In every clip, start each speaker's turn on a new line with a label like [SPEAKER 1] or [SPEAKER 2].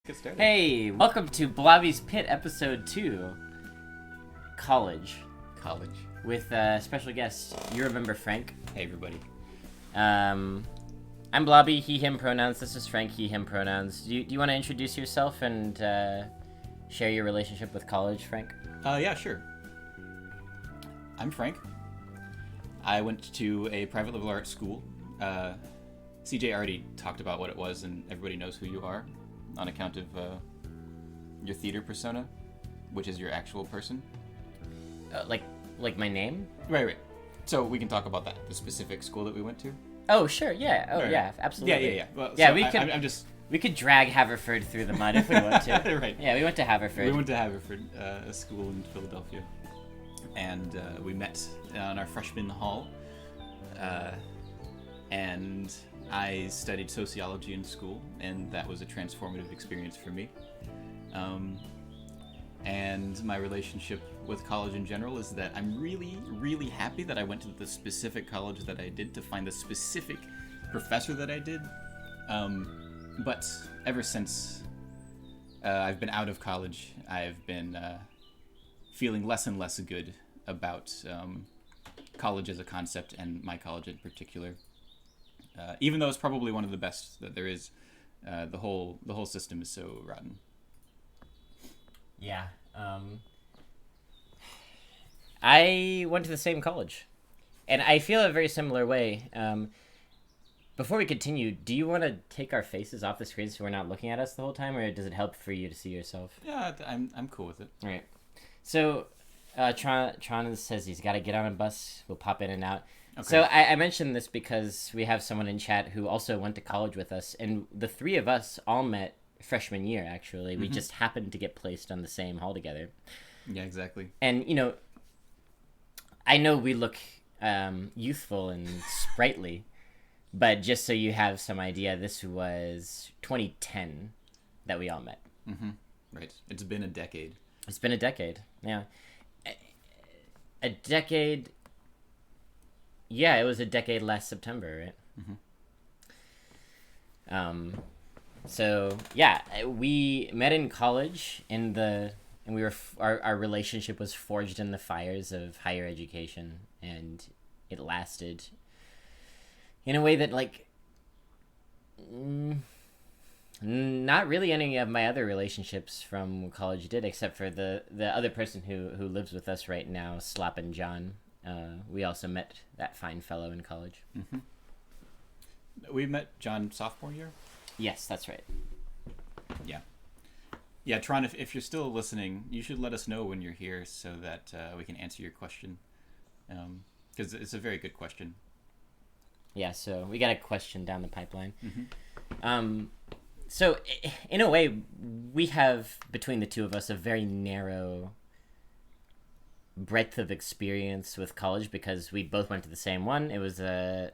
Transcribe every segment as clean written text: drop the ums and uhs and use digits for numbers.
[SPEAKER 1] get started.
[SPEAKER 2] Hey, welcome to Blobby's Pit, episode 2, College, with special guest, UrememberFrank.
[SPEAKER 1] Hey, everybody.
[SPEAKER 2] I'm Blobby, he, him pronouns. This is Frank, he, him pronouns. Do you want to introduce yourself and share your relationship with college, Frank?
[SPEAKER 1] Yeah, sure. I'm Frank. I went to a private liberal arts school. CJ already talked about what it was, and everybody knows who you are on account of your theater persona, which is your actual person.
[SPEAKER 2] Like my name?
[SPEAKER 1] Right. So we can talk about that, the specific school that we went to.
[SPEAKER 2] Oh, sure, yeah. Oh,
[SPEAKER 1] right.
[SPEAKER 2] Yeah, absolutely.
[SPEAKER 1] Yeah. Well,
[SPEAKER 2] yeah,
[SPEAKER 1] so
[SPEAKER 2] we could. We could drag Haverford through the mud if we want to.
[SPEAKER 1] Right.
[SPEAKER 2] Yeah, we went to Haverford.
[SPEAKER 1] We went to Haverford, a school in Philadelphia, and we met on our freshman hall. And I studied sociology in school, and that was a transformative experience for me. And my relationship with college in general is that I'm really, really happy that I went to the specific college that I did to find the specific professor that I did. But ever since I've been out of college, I've been feeling less and less good about college as a concept, and my college in particular. Even though it's probably one of the best that there is, the whole system is so rotten.
[SPEAKER 2] Yeah. I went to the same college, and I feel a very similar way. Before we continue, do you want to take our faces off the screen so we're not looking at us the whole time, or does it help for you to see yourself?
[SPEAKER 1] Yeah, I'm cool with it.
[SPEAKER 2] All right. So, Tron says he's got to get on a bus. We'll pop in and out. Okay. So I mentioned this because we have someone in chat who also went to college with us, and the three of us all met freshman year, actually. We just happened to get placed on the same hall together.
[SPEAKER 1] Yeah, exactly.
[SPEAKER 2] And, I know we look youthful and sprightly, but just so you have some idea, this was 2010 that we all met.
[SPEAKER 1] Mm-hmm. Right. It's been a decade.
[SPEAKER 2] It's been a decade, yeah. A decade... Yeah, it was a decade last September, right? Mm-hmm. So yeah, we met in college and we were our relationship was forged in the fires of higher education, and it lasted in a way that not really any of my other relationships from college did, except for the other person who lives with us right now, Sloppin' John. We also met that fine fellow in college.
[SPEAKER 1] Mm-hmm. We met John sophomore year?
[SPEAKER 2] Yes, that's right.
[SPEAKER 1] Yeah, Tron, if you're still listening, you should let us know when you're here so that we can answer your question. Because it's a very good question.
[SPEAKER 2] Yeah, so we got a question down the pipeline.
[SPEAKER 1] Mm-hmm.
[SPEAKER 2] So, in a way, we have, between the two of us, a very narrow breadth of experience with college because we both went to the same one. It was a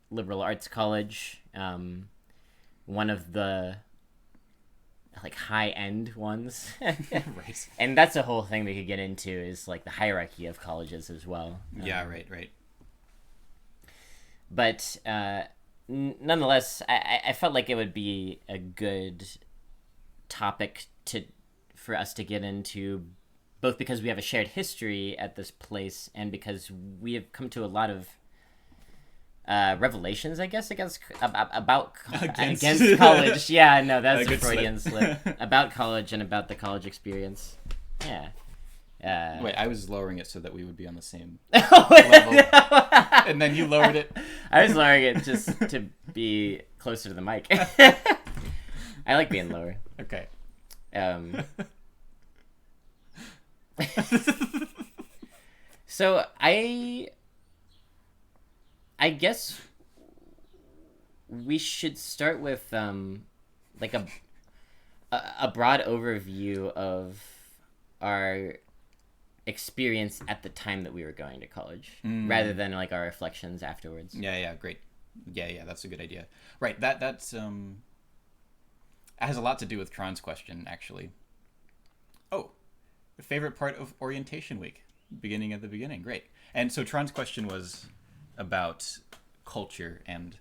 [SPEAKER 2] liberal arts college, one of the high-end ones.
[SPEAKER 1] Right.
[SPEAKER 2] And that's a whole thing we could get into, is the hierarchy of colleges as well.
[SPEAKER 1] Yeah, right.
[SPEAKER 2] But nonetheless, I felt like it would be a good topic for us to get into, both because we have a shared history at this place and because we have come to a lot of revelations, I guess, about against college. Yeah, no, that's a Freudian slip. About college and about the college experience. Yeah.
[SPEAKER 1] Wait, I was lowering it so that we would be on the same level. And then you lowered it.
[SPEAKER 2] I was lowering it just to be closer to the mic. I like being lower.
[SPEAKER 1] Okay.
[SPEAKER 2] So I guess we should start with a broad overview of our experience at the time that we were going to college, rather than our reflections afterwards.
[SPEAKER 1] Yeah, great. Yeah, that's a good idea. Right, that's has a lot to do with Tron's question, actually. Oh, favorite part of orientation week, beginning at the beginning. Great. And so Tron's question was about culture and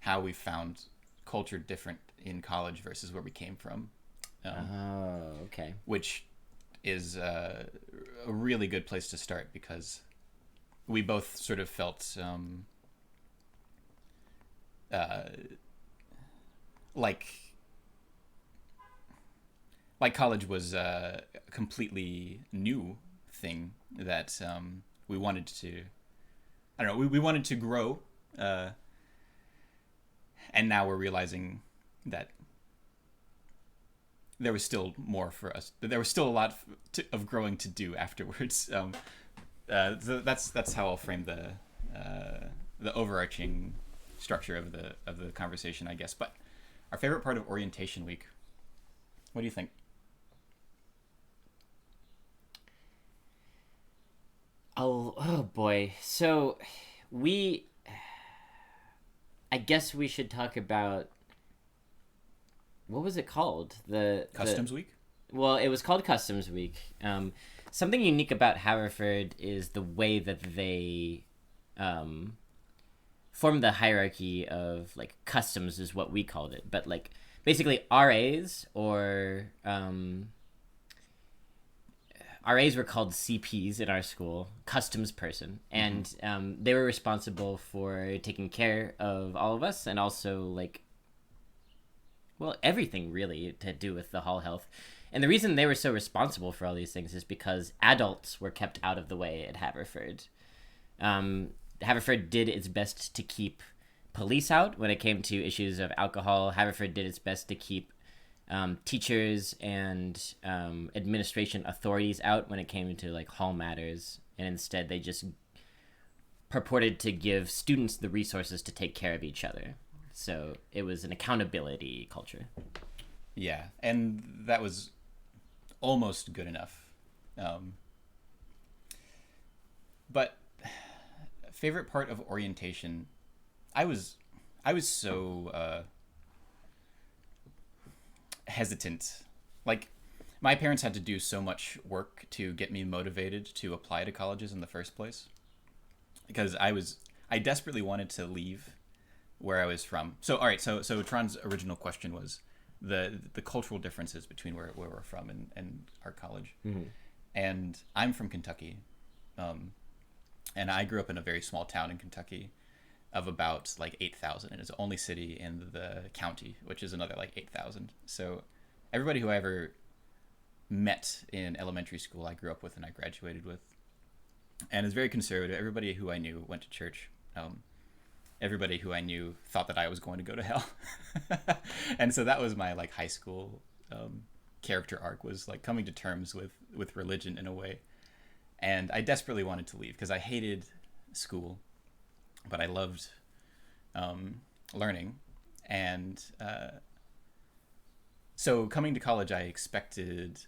[SPEAKER 1] how we found culture different in college versus where we came from.
[SPEAKER 2] Oh, okay.
[SPEAKER 1] which is a really good place to start because we both sort of felt like college was a completely new thing that we wanted to. I don't know. We wanted to grow, and now we're realizing that there was still more for us. There was still a lot of growing to do afterwards. So that's how I'll frame the overarching structure of the conversation, I guess. But our favorite part of orientation week. What do you think?
[SPEAKER 2] Oh boy. So I guess we should talk about, what was it called?
[SPEAKER 1] Customs week?
[SPEAKER 2] Well, it was called Customs Week. Something unique about Haverford is the way that they form the hierarchy of, like, customs is what we called it. But, like, basically RAs RAs were called CPs in our school, customs person, and they were responsible for taking care of all of us and also, like, well, everything really to do with the hall health. And the reason they were so responsible for all these things is because adults were kept out of the way at Haverford. Haverford did its best to keep police out when it came to issues of alcohol. Haverford did its best to keep teachers and administration authorities out when it came to, like, hall matters, and instead they just purported to give students the resources to take care of each other. So it was an accountability culture.
[SPEAKER 1] Yeah, and that was almost good enough. But favorite part of orientation, I was so hesitant. Like, my parents had to do so much work to get me motivated to apply to colleges in the first place because I desperately wanted to leave where I was from. So all right, so Tron's original question was the cultural differences between where we're from and our college.
[SPEAKER 2] Mm-hmm.
[SPEAKER 1] And I'm from Kentucky, and I grew up in a very small town in Kentucky of about like 8,000, and it's the only city in the county, which is another like 8,000. So everybody who I ever met in elementary school I grew up with and I graduated with, and it's very conservative. Everybody who I knew went to church. Everybody who I knew thought that I was going to go to hell. And so that was my, like, high school character arc, was like coming to terms with religion in a way. And I desperately wanted to leave because I hated school, but I loved learning. And so coming to college, I expected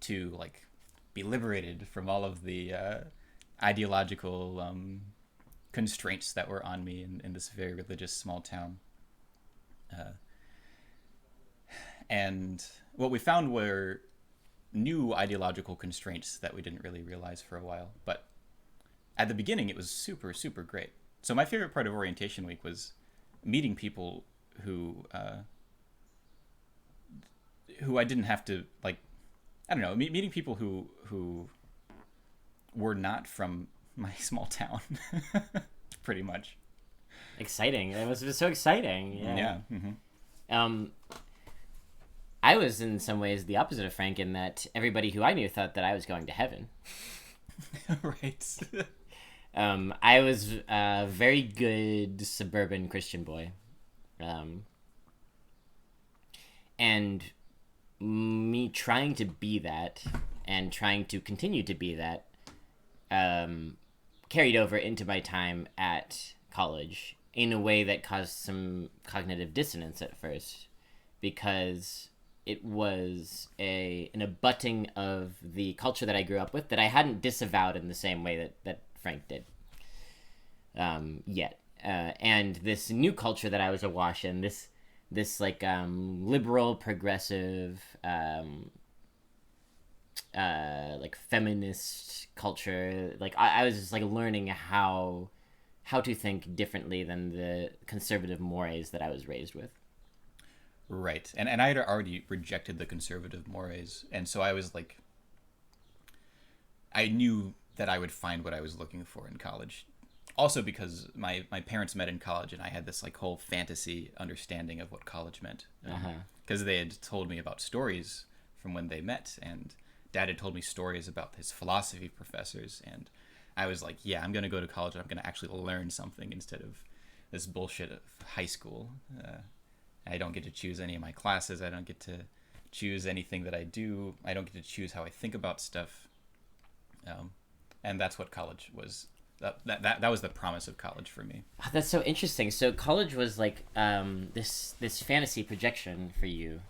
[SPEAKER 1] to, like, be liberated from all of the ideological constraints that were on me in this very religious small town. And what we found were new ideological constraints that we didn't really realize for a while. But at the beginning, it was super, super great. So my favorite part of orientation week was meeting people who I didn't have to, like, I don't know, meeting people who were not from my small town. Pretty much.
[SPEAKER 2] Exciting. It was so exciting. Yeah.
[SPEAKER 1] Mm-hmm.
[SPEAKER 2] I was in some ways the opposite of Frank in that everybody who I knew thought that I was going to heaven.
[SPEAKER 1] Right.
[SPEAKER 2] I was a very good suburban Christian boy. And me trying to be that and trying to continue to be that carried over into my time at college in a way that caused some cognitive dissonance at first, because it was an abutting of the culture that I grew up with that I hadn't disavowed in the same way that Frank did yet. And this new culture that I was awash in, this like liberal, progressive, like feminist culture, like I was just like learning how to think differently than the conservative mores that I was raised with.
[SPEAKER 1] Right. And I had already rejected the conservative mores, and so I was like, I knew that I would find what I was looking for in college. Also because my parents met in college, and I had this like whole fantasy understanding of what college meant. Because they had told me about stories from when they met, and Dad had told me stories about his philosophy professors, and I was like, yeah, I'm going to go to college and I'm going to actually learn something instead of this bullshit of high school. I don't get to choose any of my classes. I don't get to choose anything that I do. I don't get to choose how I think about stuff. And that's what college was. That was the promise of college for me.
[SPEAKER 2] Oh, that's so interesting. So college was like this fantasy projection for you,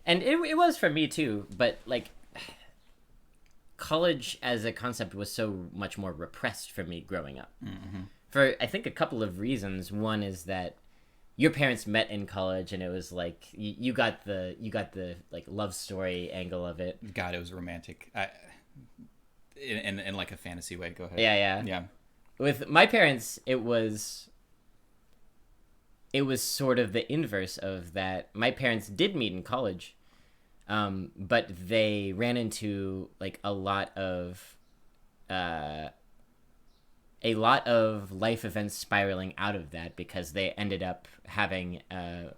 [SPEAKER 2] and it was for me too. But like, college as a concept was so much more repressed for me growing up. For I think a couple of reasons. One is that your parents met in college, and it was like you got the like love story angle of it.
[SPEAKER 1] God, it was romantic. In like a fantasy way. Go ahead.
[SPEAKER 2] Yeah. With my parents, it was sort of the inverse of that. My parents did meet in college, but they ran into like a lot of life events spiraling out of that, because they ended up having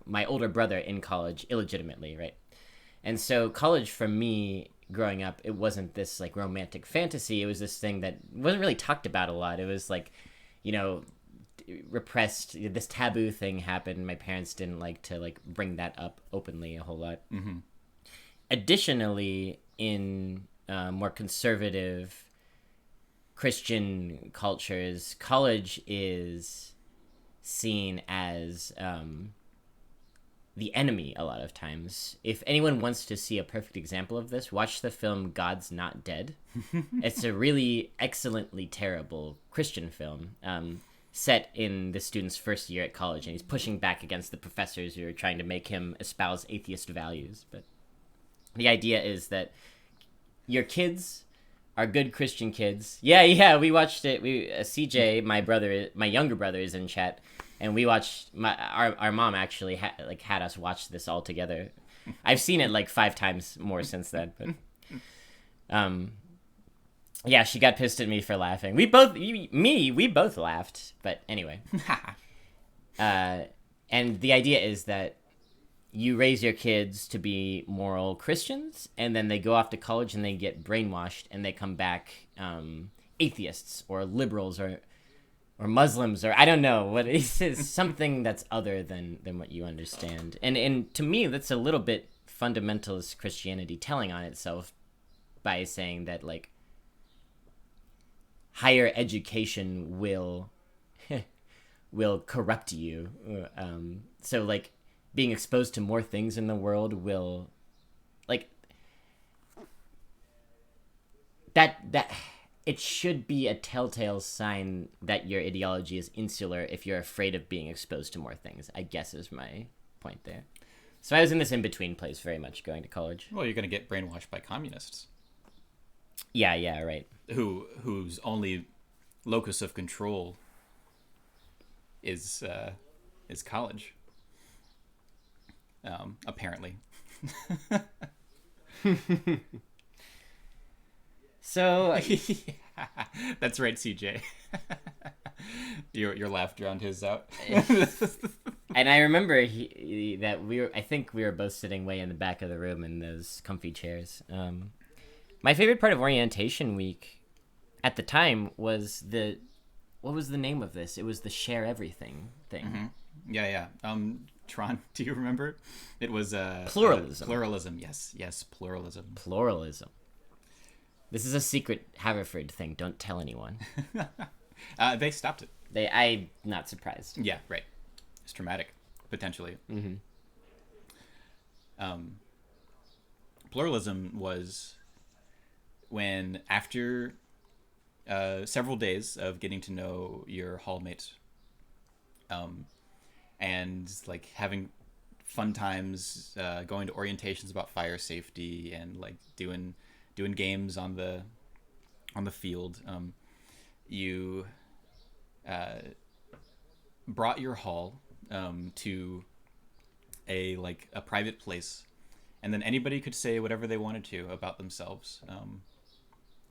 [SPEAKER 2] my older brother in college illegitimately, right? And so college for me growing up, it wasn't this like romantic fantasy. It was this thing that wasn't really talked about a lot. It was like, repressed. This taboo thing happened. My parents didn't like to like bring that up openly a whole lot. Additionally, in more conservative Christian cultures, college is seen as the enemy a lot of times. If anyone wants to see a perfect example of this, watch the film God's Not Dead. It's a really excellently terrible Christian film set in the student's first year at college, and he's pushing back against the professors who are trying to make him espouse atheist values. But the idea is that your kids are good Christian kids. Yeah, we watched it. CJ, my younger brother, is in chat, and we watched. Our mom actually had us watch this all together. I've seen it like 5 times more since then, but yeah, she got pissed at me for laughing. We both laughed, but anyway. And the idea is that you raise your kids to be moral Christians, and then they go off to college and they get brainwashed, and they come back atheists or liberals or Muslims, or I don't know what it is, something that's other than what you understand. And to me, that's a little bit fundamentalist Christianity telling on itself by saying that like higher education will corrupt you. So like being exposed to more things in the world will like that it should be a telltale sign that your ideology is insular if you're afraid of being exposed to more things, I guess, is my point there. So I was in this in-between place very much going to college.
[SPEAKER 1] Well, you're going to get brainwashed by communists.
[SPEAKER 2] Yeah, right.
[SPEAKER 1] Whose only locus of control is college. Apparently.
[SPEAKER 2] So
[SPEAKER 1] that's right, CJ. Your laugh drowned his out.
[SPEAKER 2] And I remember I think we were both sitting way in the back of the room in those comfy chairs. My favorite part of orientation week at the time was what was the name of this? It was the share everything thing.
[SPEAKER 1] Mm-hmm. Yeah. Tron, do you remember? It was
[SPEAKER 2] pluralism.
[SPEAKER 1] Pluralism, yes, pluralism.
[SPEAKER 2] Pluralism. This is a secret Haverford thing. Don't tell anyone.
[SPEAKER 1] They stopped it.
[SPEAKER 2] I'm not surprised.
[SPEAKER 1] Yeah, right. It's traumatic, potentially.
[SPEAKER 2] Mm-hmm.
[SPEAKER 1] Pluralism was when, after several days of getting to know your hallmates, and like having fun times, going to orientations about fire safety, and like doing games on the field, you brought your hall to a private place, and then anybody could say whatever they wanted to about themselves,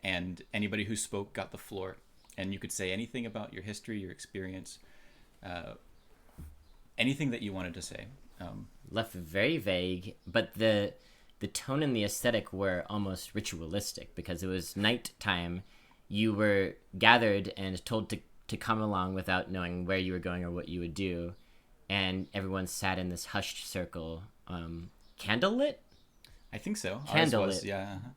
[SPEAKER 1] and anybody who spoke got the floor, and you could say anything about your history, your experience, anything that you wanted to say.
[SPEAKER 2] Left very vague, but the tone and the aesthetic were almost ritualistic, because it was nighttime. You were gathered and told to come along without knowing where you were going or what you would do, and everyone sat in this hushed circle, candlelit.
[SPEAKER 1] I think so.
[SPEAKER 2] Candlelit,
[SPEAKER 1] yeah. Uh-huh.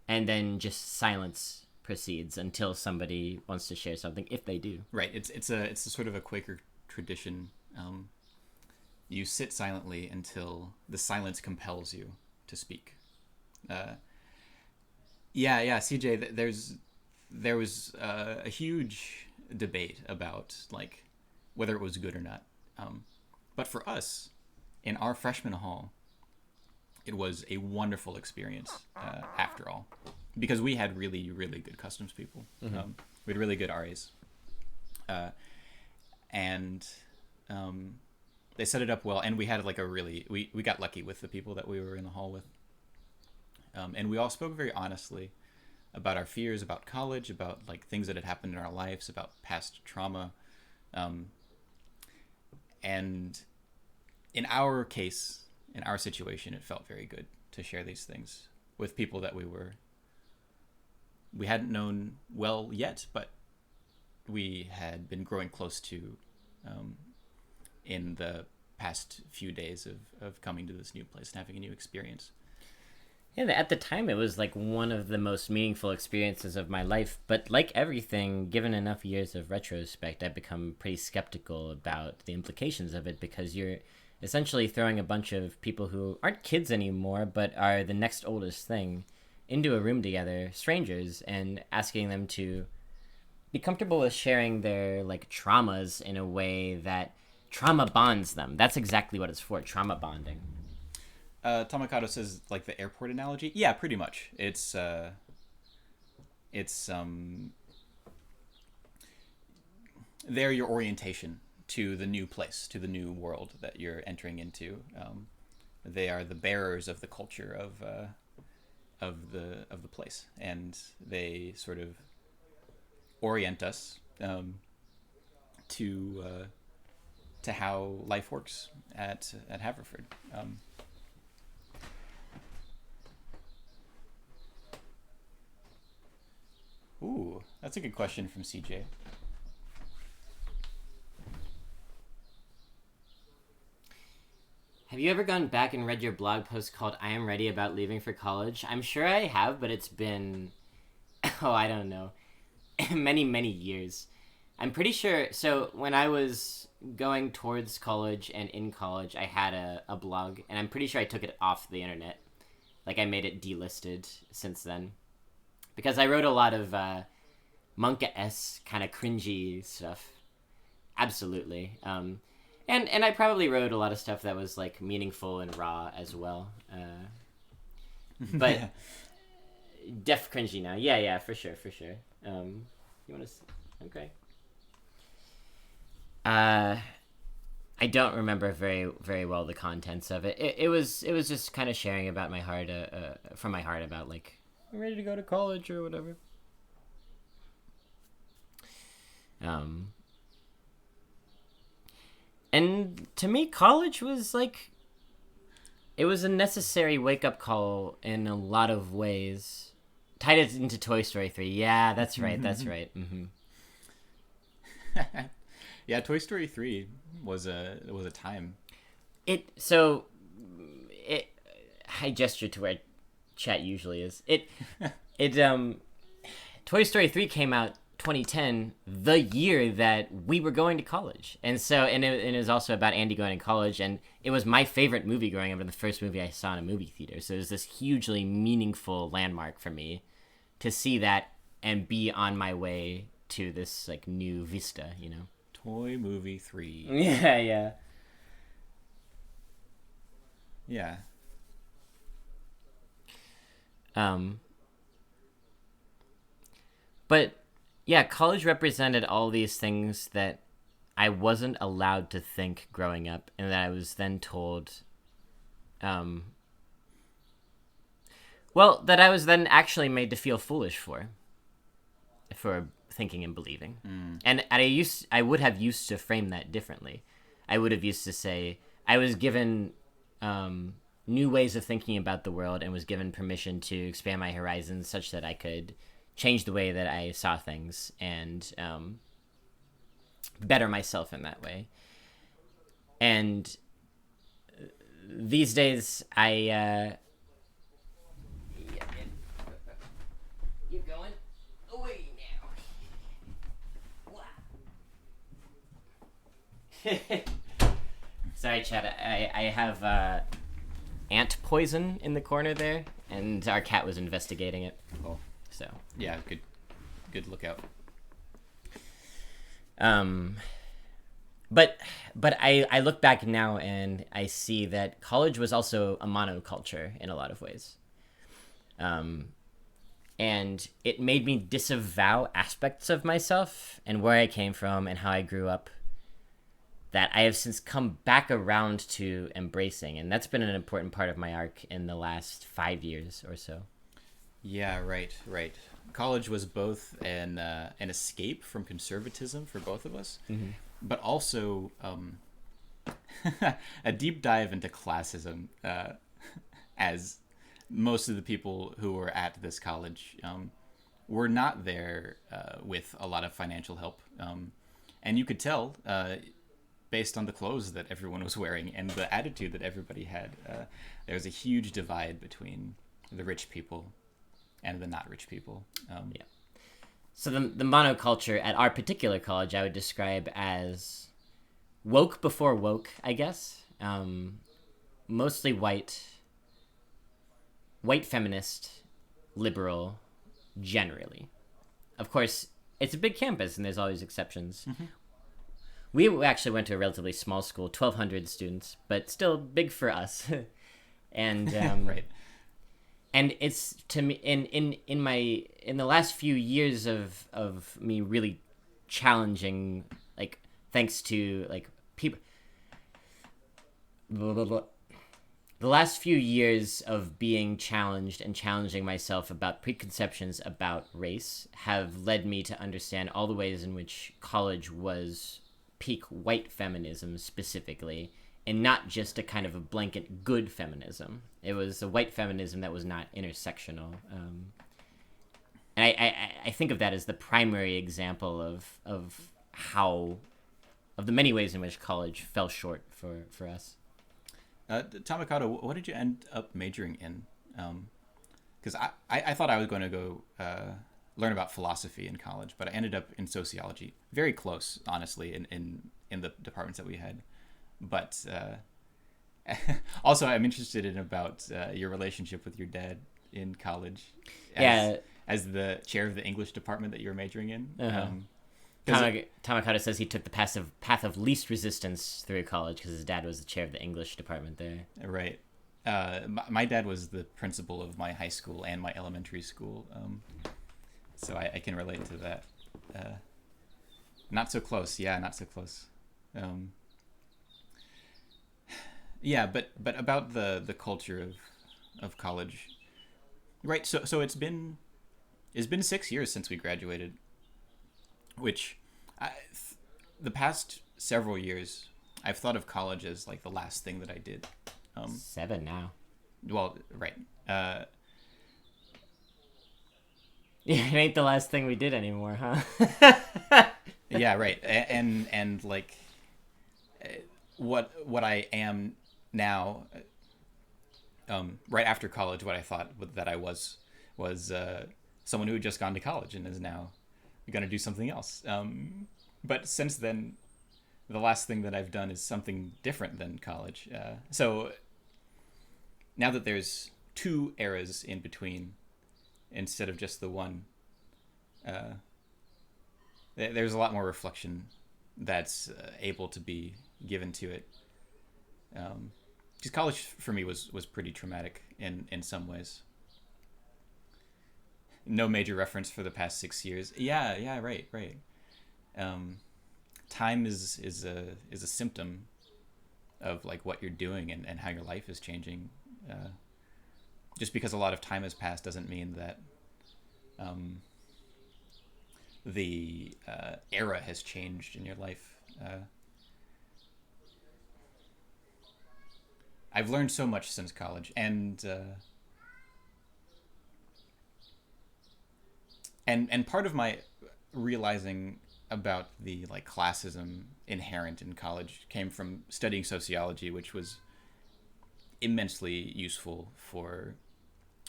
[SPEAKER 2] And then just silence proceeds until somebody wants to share something, if they do.
[SPEAKER 1] Right. It's a sort of a Quaker tradition. You sit silently until the silence compels you to speak. CJ, there was a huge debate about like whether it was good or not. But for us, in our freshman hall, it was a wonderful experience after all, because we had really, really good customs people. Mm-hmm. We had really good RAs. And they set it up well, and we had like we got lucky with the people that we were in the hall with. And we all spoke very honestly about our fears, about college, about like things that had happened in our lives, about past trauma. And in our case, in our situation, it felt very good to share these things with people that we hadn't known well yet, but we had been growing close to in the past few days of coming to this new place and having a new experience.
[SPEAKER 2] Yeah, at the time it was like one of the most meaningful experiences of my life, but like everything, given enough years of retrospect, I've become pretty skeptical about the implications of it, because you're essentially throwing a bunch of people who aren't kids anymore, but are the next oldest thing, into a room together, strangers, and asking them to be comfortable with sharing their like traumas in a way that trauma bonds them. That's exactly what it's for, trauma bonding.
[SPEAKER 1] Tomikato says like the airport analogy. Yeah, pretty much. It's they're your orientation to the new place, to the new world that you're entering into. They are the bearers of the culture of the place, and they sort of orient us to how life works at Haverford. Ooh, that's a good question from CJ.
[SPEAKER 2] Have you ever gone back and read your blog post called "I Am Ready About Leaving for College"? I'm sure I have, but it's been, I don't know, many years. I'm pretty sure, so when I was going towards college and in college, I had a blog, and I'm pretty sure I took it off the internet. Like, I made it delisted since then. Because I wrote a lot of Monka-esque kind of cringy stuff. Absolutely. And I probably wrote a lot of stuff that was like meaningful and raw as well. But def cringy now. Yeah, for sure. You want to? Okay. I don't remember very well the contents of it. It was just kind of sharing about my heart, from my heart, about like I'm ready to go to college or whatever. And to me, college was like, it was a necessary wake-up call in a lot of ways. Tied it into Toy Story 3. Yeah, that's right. Mm-hmm.
[SPEAKER 1] Yeah, Toy Story 3 was a time.
[SPEAKER 2] I gesture to where chat usually is. Toy Story 3 came out 2010, the year that we were going to college. And it was also about Andy going to college, and it was my favorite movie growing up, and the first movie I saw in a movie theater. So it was this hugely meaningful landmark for me to see that and be on my way to this like new vista, you know.
[SPEAKER 1] Toy Movie 3.
[SPEAKER 2] Yeah.
[SPEAKER 1] Yeah.
[SPEAKER 2] But yeah, college represented all these things that I wasn't allowed to think growing up, and that I was then told Um, well, that I was then actually made to feel foolish for thinking and believing. And I would have used to frame that differently. I would have used to say I was given new ways of thinking about the world and was given permission to expand my horizons such that I could change the way that I saw things and better myself in that way. And these days, You're going away now. Sorry, Chad. I have ant poison in the corner there, and our cat was investigating it.
[SPEAKER 1] Oh,
[SPEAKER 2] So,
[SPEAKER 1] yeah, good lookout.
[SPEAKER 2] but I look back now and I see that college was also a monoculture in a lot of ways. And it made me disavow aspects of myself and where I came from and how I grew up that I have since come back around to embracing. And that's been an important part of my arc in the last 5 years or so.
[SPEAKER 1] Yeah, right. College was both an escape from conservatism for both of us, but also a deep dive into classism, as most of the people who were at this college were not there with a lot of financial help. And you could tell, based on the clothes that everyone was wearing and the attitude that everybody had, there was a huge divide between the rich people and the not rich people.
[SPEAKER 2] Yeah. So the monoculture at our particular college I would describe as woke before woke, I guess. Mostly white feminist, liberal, generally. Of course, it's a big campus and there's always exceptions. We actually went to a relatively small school, 1,200 students, but still big for us. And
[SPEAKER 1] Right.
[SPEAKER 2] And it's, to me, in the last few years of me really challenging, like, thanks to like people, the last few years of being challenged and challenging myself about preconceptions about race have led me to understand all the ways in which college was peak white feminism specifically, and not just a kind of a blanket good feminism. It was a white feminism that was not intersectional. And I think of that as the primary example of the many ways in which college fell short for us.
[SPEAKER 1] Tamakato, what did you end up majoring in? Because I thought I was going to go learn about philosophy in college, but I ended up in sociology. Very close, honestly, in the departments that we had. But also, I'm interested in about your relationship with your dad in college. As the chair of the English department that you're majoring in.
[SPEAKER 2] Tamakato says he took the path of least resistance through college because his dad was the chair of the English department there.
[SPEAKER 1] Right. My dad was the principal of my high school and my elementary school, so I can relate to that. Not so close. Yeah, not so close. Yeah, but about the culture of college, right? So it's been 6 years since we graduated, which the past several years I've thought of college as like the last thing that I did.
[SPEAKER 2] 7 now.
[SPEAKER 1] Well, right.
[SPEAKER 2] Yeah, it ain't the last thing we did anymore, huh?
[SPEAKER 1] Yeah, right. And like what I am now, right after college, what I thought that I was someone who had just gone to college and is now going to do something else. But since then, the last thing that I've done is something different than college. So now that there's 2 eras in between instead of just the one, there's a lot more reflection that's able to be given to it. Because college for me was pretty traumatic in some ways. No major reference for the past 6 years. Yeah, right. Time is a symptom of like what you're doing and how your life is changing. Just because a lot of time has passed doesn't mean that the era has changed in your life. I've learned so much since college, and part of my realizing about the like classism inherent in college came from studying sociology, which was immensely useful for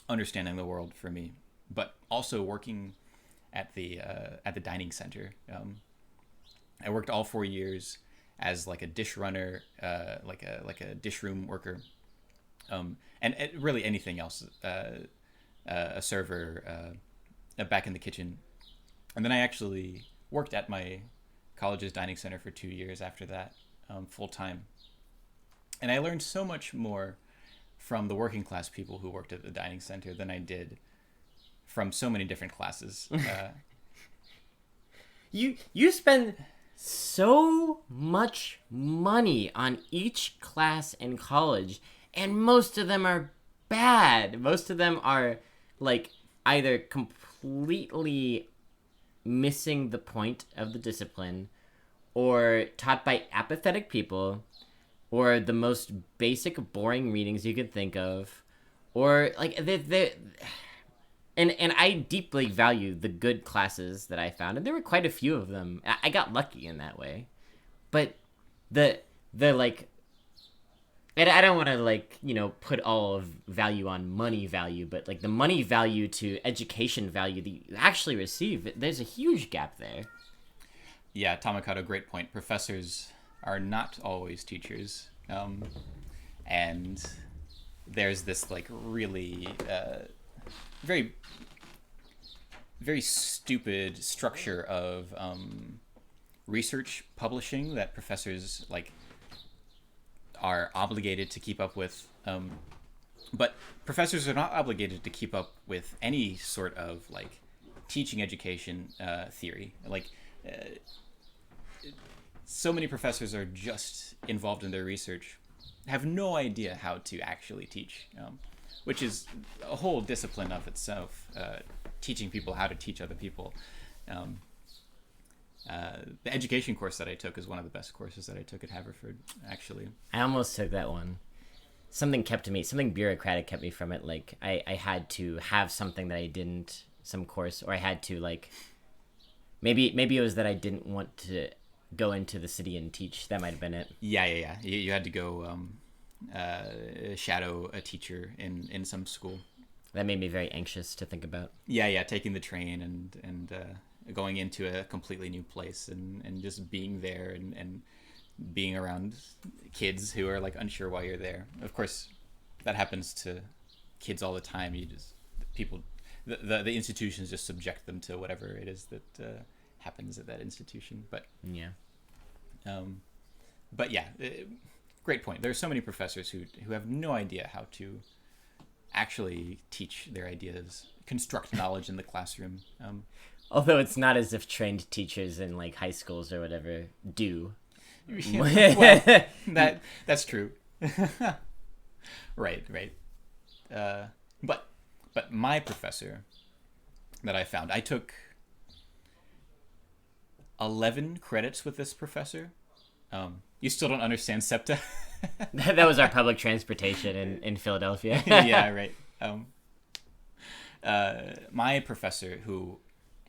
[SPEAKER 1] understanding the world for me, but also working at the dining center. I worked all 4 years as like a dish runner, like a dish room worker, and really anything else, a server, back in the kitchen. And then I actually worked at my college's dining center for 2 years after that, full time. And I learned so much more from the working class people who worked at the dining center than I did from so many different classes.
[SPEAKER 2] You spend so much money on each class in college, and most of them are bad. Most of them are like either completely missing the point of the discipline, or taught by apathetic people, or the most basic boring readings you could think of, or like and I deeply value the good classes that I found, and there were quite a few of them. I got lucky in that way, but the like, and I don't want to like, you know, put all of value on money value, but like the money value to education value that you actually receive, there's a huge gap there.
[SPEAKER 1] Yeah, Tamakato, great point. Professors are not always teachers, and there's this like really very very stupid structure of research publishing that professors like are obligated to keep up with, but professors are not obligated to keep up with any sort of like teaching education theory. Like so many professors are just involved in their research, have no idea how to actually teach, which is a whole discipline of itself, teaching people how to teach other people. The education course that I took is one of the best courses that I took at Haverford, actually.
[SPEAKER 2] I almost took that one. Something bureaucratic kept me from it. Like I had to have something that I didn't, some course, or I had to like, maybe it was that I didn't want to go into the city and teach. That might have been it.
[SPEAKER 1] Yeah. You had to go shadow a teacher in some school.
[SPEAKER 2] That made me very anxious to think about.
[SPEAKER 1] Yeah, taking the train and going into a completely new place and just being there and being around kids who are like unsure why you're there. Of course, that happens to kids all the time. The institutions just subject them to whatever it is that happens at that institution. But
[SPEAKER 2] yeah.
[SPEAKER 1] But yeah, great point. There are so many professors who have no idea how to actually teach their ideas, construct knowledge in the classroom.
[SPEAKER 2] Although it's not as if trained teachers in like high schools or whatever do.
[SPEAKER 1] Well, that's true. Right. But my professor that I found, I took 11 credits with this professor. You still don't understand SEPTA?
[SPEAKER 2] That was our public transportation in Philadelphia.
[SPEAKER 1] Yeah, right. My professor, who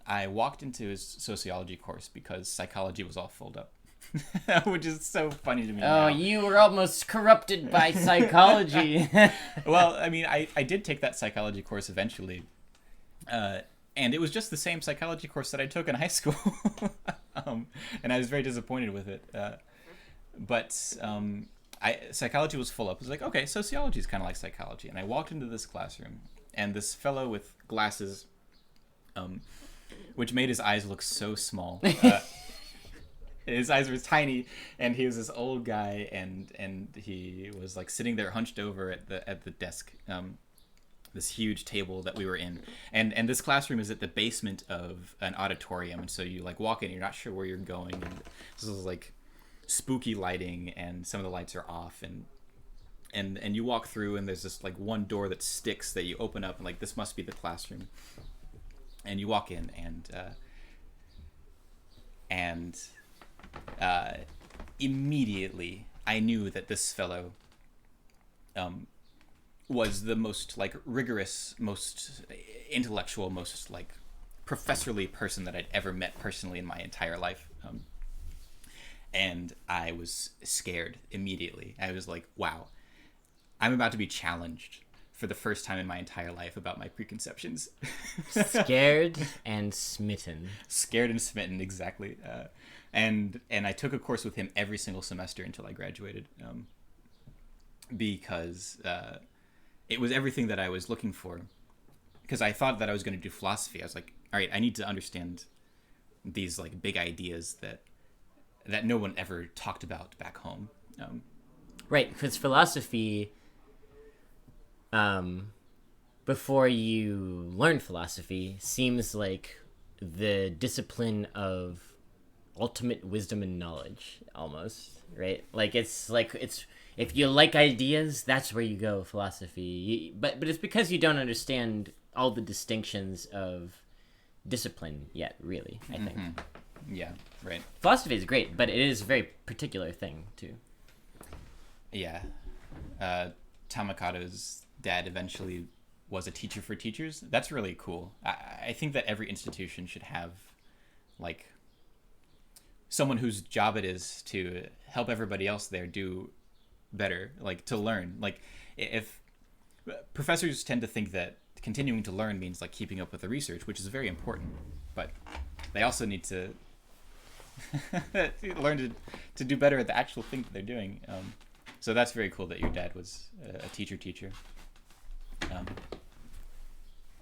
[SPEAKER 1] I walked into his sociology course because psychology was all filled up, which is so funny to me.
[SPEAKER 2] Oh, you were almost corrupted by psychology.
[SPEAKER 1] Well, I mean, I did take that psychology course eventually, and it was just the same psychology course that I took in high school, and I was very disappointed with it. But psychology was full up. I was like, okay, sociology is kind of like psychology. And I walked into this classroom, and this fellow with glasses, which made his eyes look so small. His eyes were tiny, and he was this old guy, and he was like sitting there hunched over at the desk, this huge table that we were in. And this classroom is at the basement of an auditorium, and so you like walk in, you're not sure where you're going. And this was like spooky lighting, and some of the lights are off, and you walk through, and there's this like one door that sticks that you open up, and like this must be the classroom, and you walk in, and immediately I knew that this fellow was the most like rigorous, most intellectual, most like professorly person that I'd ever met personally in my entire life. And I was scared immediately. I was like, wow, I'm about to be challenged for the first time in my entire life about my preconceptions.
[SPEAKER 2] Scared and smitten.
[SPEAKER 1] Scared and smitten, exactly. And I took a course with him every single semester until I graduated, because it was everything that I was looking for. Because I thought that I was going to do philosophy. I was like, all right, I need to understand these like big ideas that no one ever talked about back home.
[SPEAKER 2] Right, because philosophy, before you learn philosophy, seems like the discipline of ultimate wisdom and knowledge, almost, right? Like it's if you like ideas, that's where you go, philosophy. But it's because you don't understand all the distinctions of discipline yet, really, I think.
[SPEAKER 1] Yeah, right.
[SPEAKER 2] Philosophy is great, but it is a very particular thing, too.
[SPEAKER 1] Yeah. Tamakato's dad eventually was a teacher for teachers. That's really cool. I think that every institution should have, like, someone whose job it is to help everybody else there do better, like, to learn. Like, if professors tend to think that continuing to learn means, like, keeping up with the research, which is very important, but they also need to learn to do better at the actual thing that they're doing. So that's very cool that your dad was a teacher.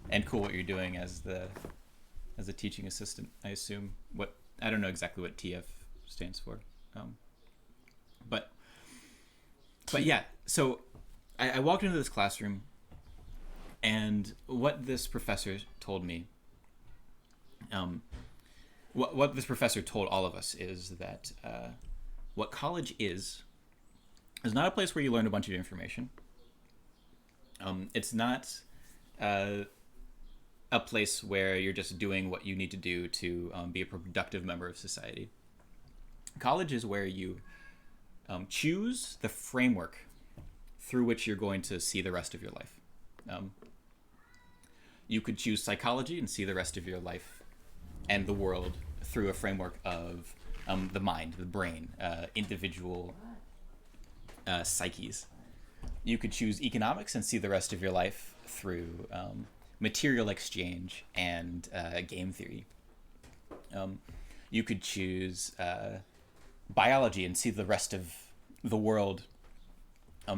[SPEAKER 1] And cool what you're doing as a teaching assistant, I assume. I don't know exactly what TF stands for. But yeah, so I walked into this classroom, and what this professor told me, what this professor told all of us is that what college is not a place where you learn a bunch of information. It's not a place where you're just doing what you need to do to be a productive member of society. College is where you choose the framework through which you're going to see the rest of your life. You could choose psychology and see the rest of your life and the world through a framework of the mind, the brain, individual psyches. You could choose economics and see the rest of your life through material exchange and game theory. You could choose biology and see the rest of the world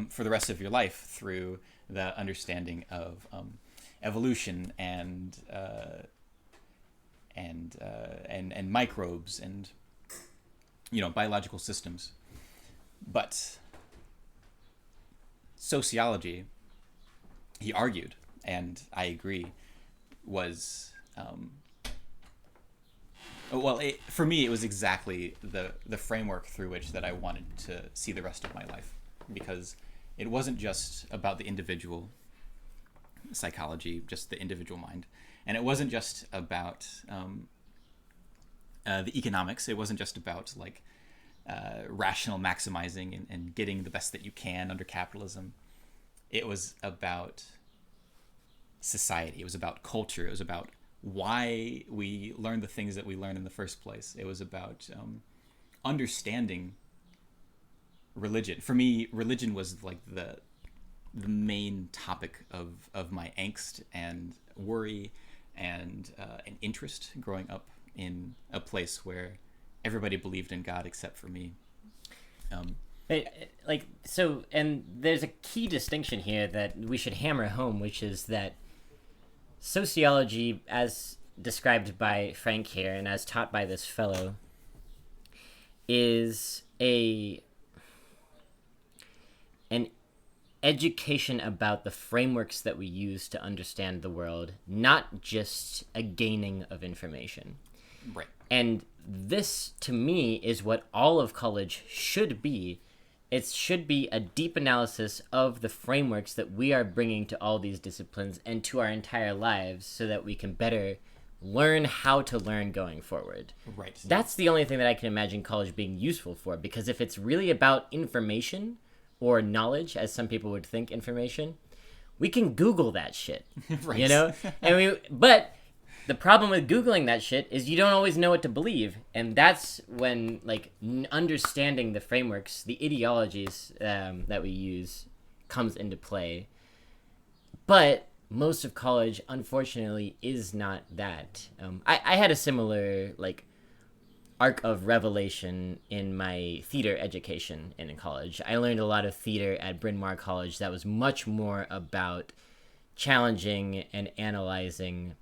[SPEAKER 1] for the rest of your life through the understanding of evolution and microbes and biological systems. But sociology, he argued, and I agree, was for me it was exactly the framework through which that I wanted to see the rest of my life, because it wasn't just about the individual psychology, just the individual mind, and it wasn't just about the economics. It wasn't just about like rational maximizing and getting the best that you can under capitalism. It was about society. It was about culture. It was about why we learn the things that we learn in the first place. It was about understanding religion. For me, religion was like the main topic of my angst and worry and interest growing up in a place where everybody believed in God except for me.
[SPEAKER 2] And there's a key distinction here that we should hammer home, which is that sociology, as described by Frank here and as taught by this fellow, is an education about the frameworks that we use to understand the world, not just a gaining of information.
[SPEAKER 1] Right.
[SPEAKER 2] And this, to me, is what all of college should be. It should be a deep analysis of the frameworks that we are bringing to all these disciplines and to our entire lives so that we can better learn how to learn going forward.
[SPEAKER 1] Right.
[SPEAKER 2] That's the only thing that I can imagine college being useful for, because if it's really about information or knowledge, as some people would think information, we can Google that shit.
[SPEAKER 1] Right.
[SPEAKER 2] You know? But the problem with Googling that shit is you don't always know what to believe. And that's when, like, understanding the frameworks, the ideologies that we use comes into play. But most of college, unfortunately, is not that. I had a similar, like, arc of revelation in my theater education in college. I learned a lot of theater at Bryn Mawr College that was much more about challenging and analyzing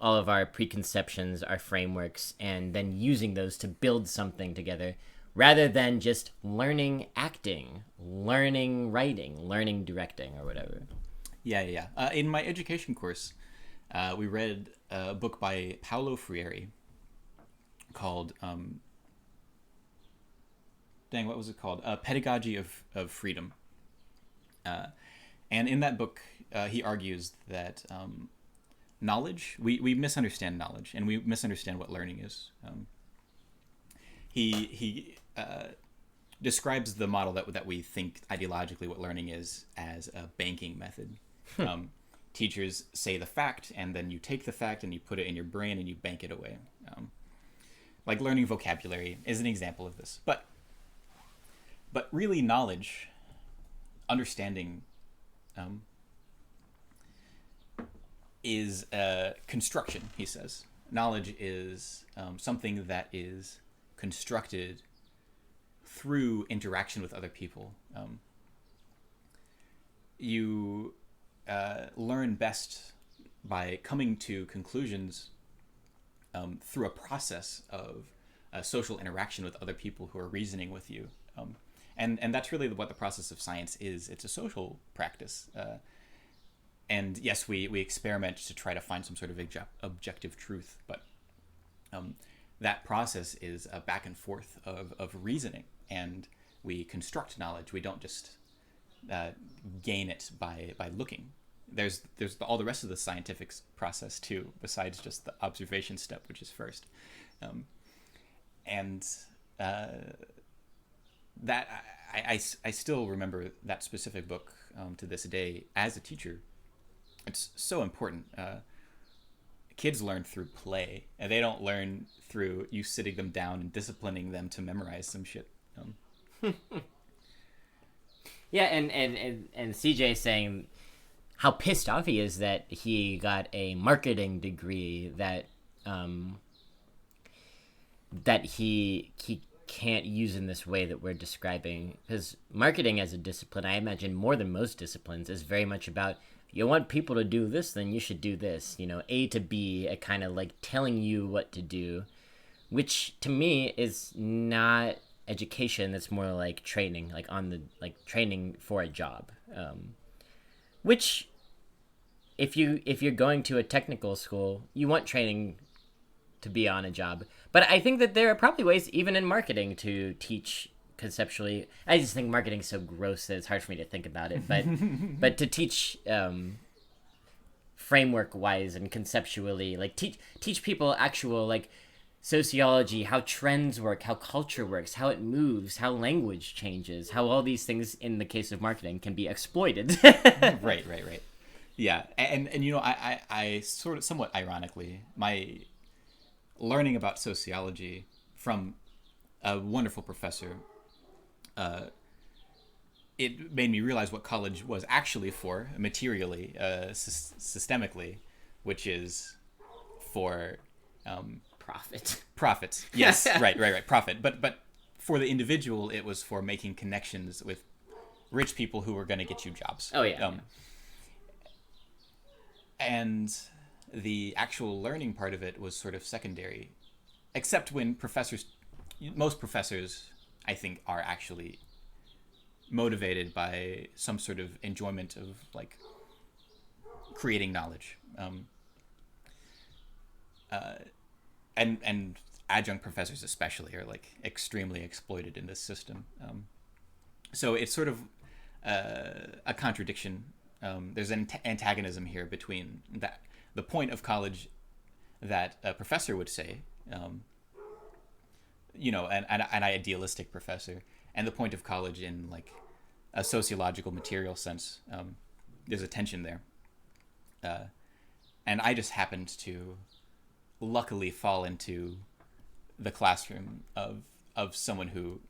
[SPEAKER 2] all of our preconceptions, our frameworks, and then using those to build something together, rather than just learning acting, learning writing, learning directing, or whatever.
[SPEAKER 1] Yeah. In my education course, we read a book by Paulo Freire called, what was it called? Pedagogy of Freedom. And in that book, he argues that knowledge, we misunderstand knowledge, and we misunderstand what learning is. He describes the model that we think ideologically what learning is as a banking method. Teachers say the fact, and then you take the fact and you put it in your brain and you bank it away. Like learning vocabulary is an example of this. But really knowledge, understanding, is construction, he says. Knowledge is something that is constructed through interaction with other people. You learn best by coming to conclusions through a process of social interaction with other people who are reasoning with you. And that's really what the process of science is. It's a social practice. And yes, we experiment to try to find some sort of objective truth, but that process is a back and forth of reasoning, and we construct knowledge. We don't just gain it by looking. There's all the rest of the scientific process too, besides just the observation step, which is first. That I still remember that specific book to this day as a teacher. It's so important. Kids learn through play, and they don't learn through you sitting them down and disciplining them to memorize some shit.
[SPEAKER 2] Yeah, and CJ saying how pissed off he is that he got a marketing degree that that he can't use in this way that we're describing, because marketing as a discipline, I imagine more than most disciplines, is very much about, you want people to do this, then you should do this, A to B, a kind of like telling you what to do, which to me is not education. That's more like training, like training for a job, which if you're going to a technical school, you want training to be on a job. But I think that there are probably ways, even in marketing, to teach conceptually. I just think marketing's so gross that it's hard for me to think about it. But but to teach framework wise and conceptually, like teach people actual like sociology, how trends work, how culture works, how it moves, how language changes, how all these things in the case of marketing can be exploited.
[SPEAKER 1] Right. Yeah, and I sort of somewhat ironically, my learning about sociology from a wonderful professor, it made me realize what college was actually for, materially, systemically, which is for profit. Yes, right. Profit. But for the individual, it was for making connections with rich people who were going to get you jobs.
[SPEAKER 2] Oh yeah.
[SPEAKER 1] And the actual learning part of it was sort of secondary, except when most professors, I think, are actually motivated by some sort of enjoyment of like creating knowledge. and adjunct professors especially are like extremely exploited in this system. So it's sort of a contradiction. There's an antagonism here between the point of college that a professor would say, an idealistic professor, and the point of college in like a sociological material sense. There's a tension there. And I just happened to luckily fall into the classroom of someone who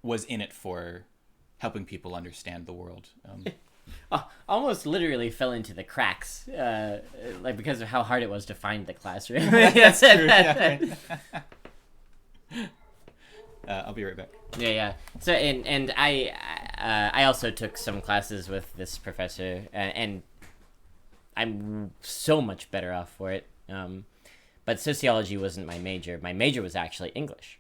[SPEAKER 1] was in it for helping people understand the world.
[SPEAKER 2] Almost literally fell into the cracks, like because of how hard it was to find the classroom. That's
[SPEAKER 1] true. Yeah, right. I'll be right back.
[SPEAKER 2] Yeah. So and I also took some classes with this professor, and I'm so much better off for it. But sociology wasn't my major. My major was actually English.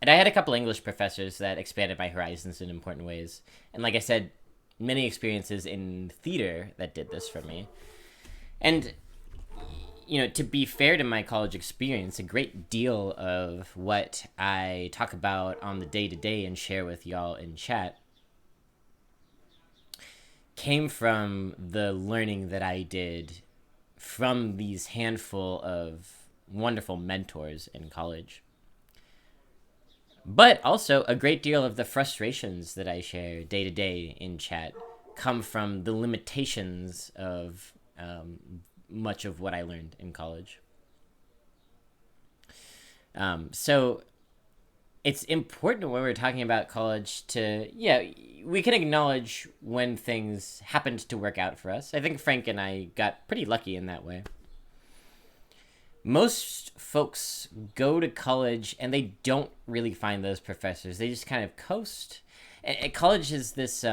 [SPEAKER 2] And I had a couple English professors that expanded my horizons in important ways. And like I said, many experiences in theater that did this for me. And, to be fair to my college experience, a great deal of what I talk about on the day-to-day and share with y'all in chat came from the learning that I did from these handful of wonderful mentors in college. But also, a great deal of the frustrations that I share day to day in chat come from the limitations of much of what I learned in college. So it's important when we're talking about college we can acknowledge when things happened to work out for us. I think Frank and I got pretty lucky in that way. Most folks go to college and they don't really find those professors. They just kind of coast. And college is this,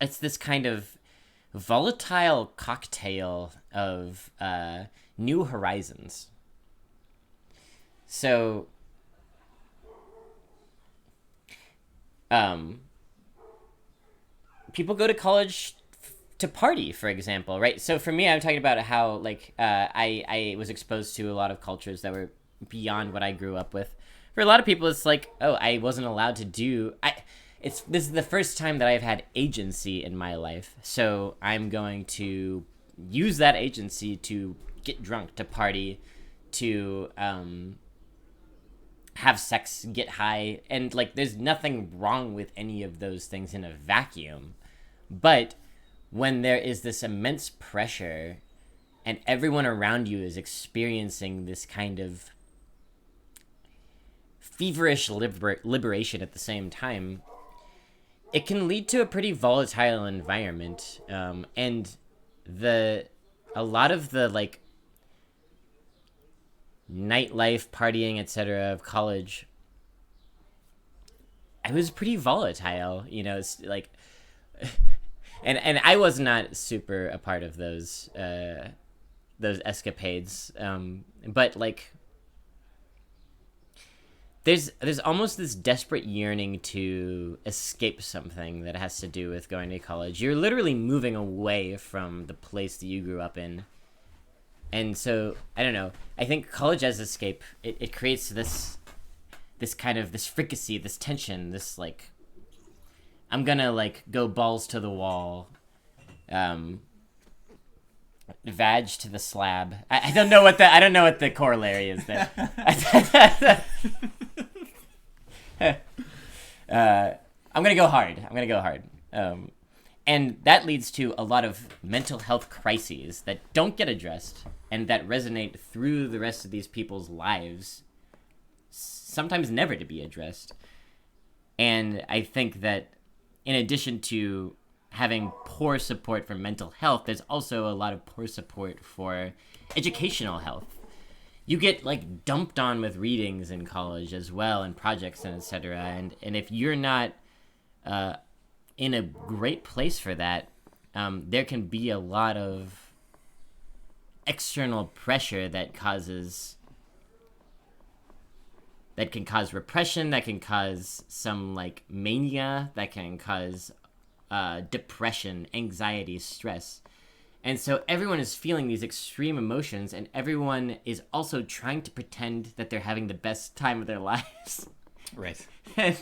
[SPEAKER 2] it's this kind of volatile cocktail of new horizons. So, people go to college to party, for example, right? So for me, I'm talking about how I was exposed to a lot of cultures that were beyond what I grew up with. For a lot of people, it's like, oh, I wasn't allowed to do. This is the first time that I've had agency in my life, so I'm going to use that agency to get drunk, to party, to have sex, get high, and there's nothing wrong with any of those things in a vacuum, but when there is this immense pressure and everyone around you is experiencing this kind of feverish liberation at the same time, it can lead to a pretty volatile environment. And a lot of the nightlife, partying, etc. of college, I was pretty volatile, it's And I was not super a part of those escapades, but there's almost this desperate yearning to escape something that has to do with going to college. You're literally moving away from the place that you grew up in, and so I don't know. I think college as escape, it creates this kind of this fricassee, this tension, this I'm gonna go balls to the wall, vag to the slab. I don't know what the corollary is there. I'm gonna go hard. And that leads to a lot of mental health crises that don't get addressed and that resonate through the rest of these people's lives, sometimes never to be addressed. And I think that in addition to having poor support for mental health, there's also a lot of poor support for educational health. You get dumped on with readings in college as well, and projects and etc. And if you're not in a great place for that, there can be a lot of external pressure that can cause repression, that can cause some mania, that can cause depression, anxiety, stress. And so everyone is feeling these extreme emotions, and everyone is also trying to pretend that they're having the best time of their lives.
[SPEAKER 1] Right.
[SPEAKER 2] And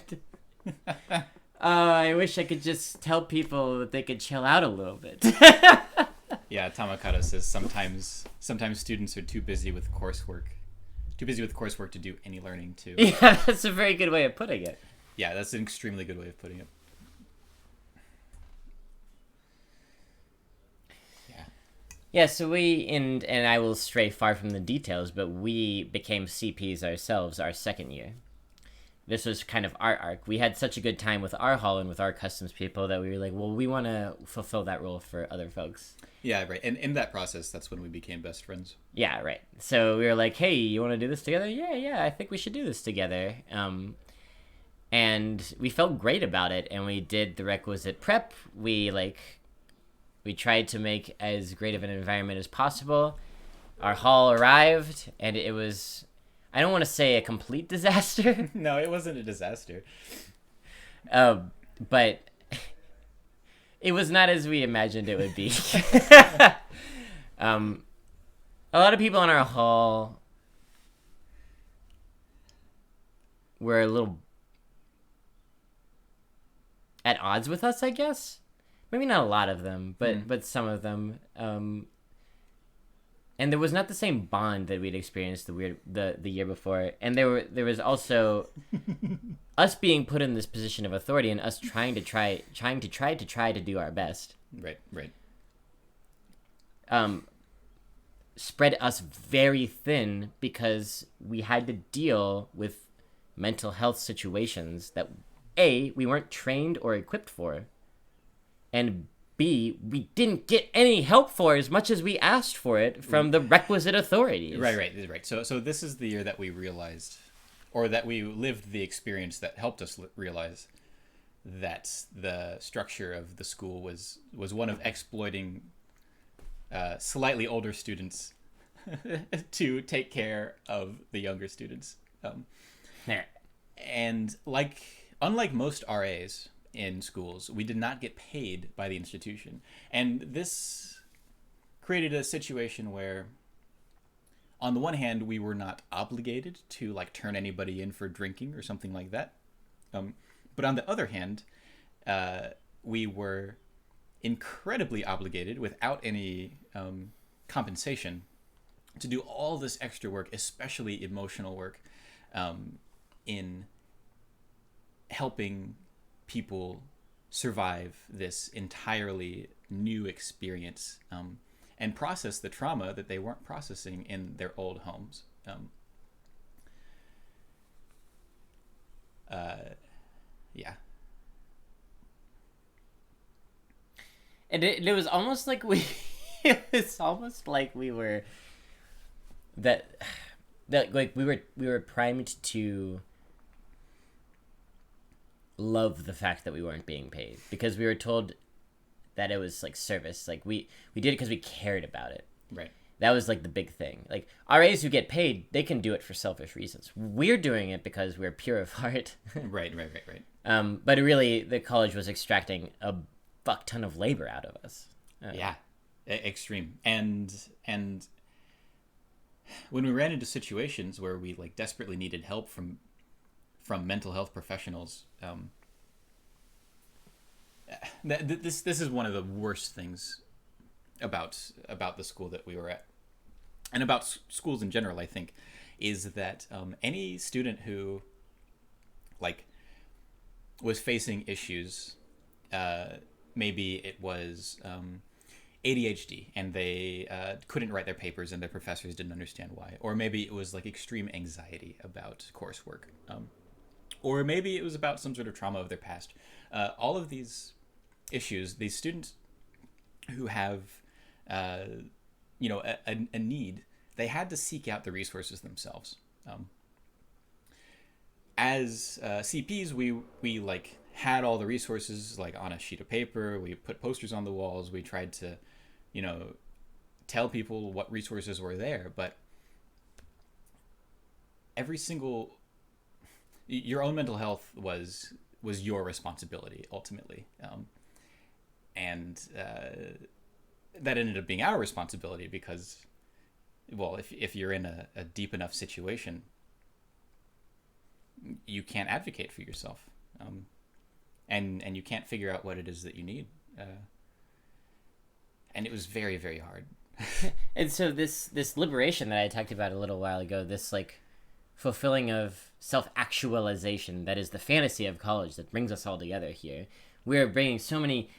[SPEAKER 2] I wish I could just tell people that they could chill out a little bit.
[SPEAKER 1] Yeah, Tamakata says sometimes students are too busy with coursework to do any learning too.
[SPEAKER 2] Yeah, that's a very good way of putting it.
[SPEAKER 1] Yeah, that's an extremely good way of putting it.
[SPEAKER 2] Yeah, so and I will stray far from the details, but we became CPs ourselves our second year. This was kind of our arc. We had such a good time with our hall and with our customs people that we were like, well, we want to fulfill that role for other folks.
[SPEAKER 1] Yeah, right. And in that process, that's when we became best friends.
[SPEAKER 2] Yeah, right. So we were like, hey, you want to do this together? Yeah, I think we should do this together. And we felt great about it, and we did the requisite prep. We tried to make as great of an environment as possible. Our hall arrived, and it was, I don't want to say a complete disaster.
[SPEAKER 1] No, it wasn't a disaster.
[SPEAKER 2] But it was not as we imagined it would be. A lot of people in our hall were a little at odds with us, I guess. Maybe not a lot of them, but some of them. And there was not the same bond that we'd experienced the year before. And there was also us being put in this position of authority and us trying to try to do our best.
[SPEAKER 1] Right.
[SPEAKER 2] Spread us very thin because we had to deal with mental health situations that A, we weren't trained or equipped for. And B, we didn't get any help for as much as we asked for it from the requisite authorities.
[SPEAKER 1] Right. So this is the year that we realized, or that we lived the experience that helped us realize that the structure of the school was one of exploiting slightly older students to take care of the younger students. And unlike most RAs in schools, we did not get paid by the institution. And this created a situation where, on the one hand, we were not obligated to turn anybody in for drinking or something like that. But on the other hand, we were incredibly obligated, without any compensation, to do all this extra work, especially emotional work, in helping people survive this entirely new experience, and process the trauma that they weren't processing in their old homes. Yeah.
[SPEAKER 2] And it was almost like we were we were primed to love the fact that we weren't being paid, because we were told that it was service. We did it because we cared about it.
[SPEAKER 1] Right.
[SPEAKER 2] That was the big thing. RAs who get paid, they can do it for selfish reasons. We're doing it because we're pure of heart.
[SPEAKER 1] Right.
[SPEAKER 2] But really, the college was extracting a fuck ton of labor out of us.
[SPEAKER 1] Yeah, extreme. And when we ran into situations where we desperately needed help from mental health professionals, this is one of the worst things about the school that we were at, and about schools in general, I think, is that any student who was facing issues, maybe it was ADHD, and they couldn't write their papers and their professors didn't understand why, or maybe it was extreme anxiety about coursework, or maybe it was about some sort of trauma of their past. All of these issues, these students who have a need, they had to seek out the resources themselves. As CPs, we had all the resources on a sheet of paper. We put posters on the walls. We tried to tell people what resources were there, but your own mental health was your responsibility ultimately. And that ended up being our responsibility because, well, if you're in a deep enough situation, you can't advocate for yourself, and you can't figure out what it is that you need, and it was very, very hard.
[SPEAKER 2] And so this liberation that I talked about a little while ago, this like fulfilling of self-actualization, that is the fantasy of college that brings us all together here. We're bringing so many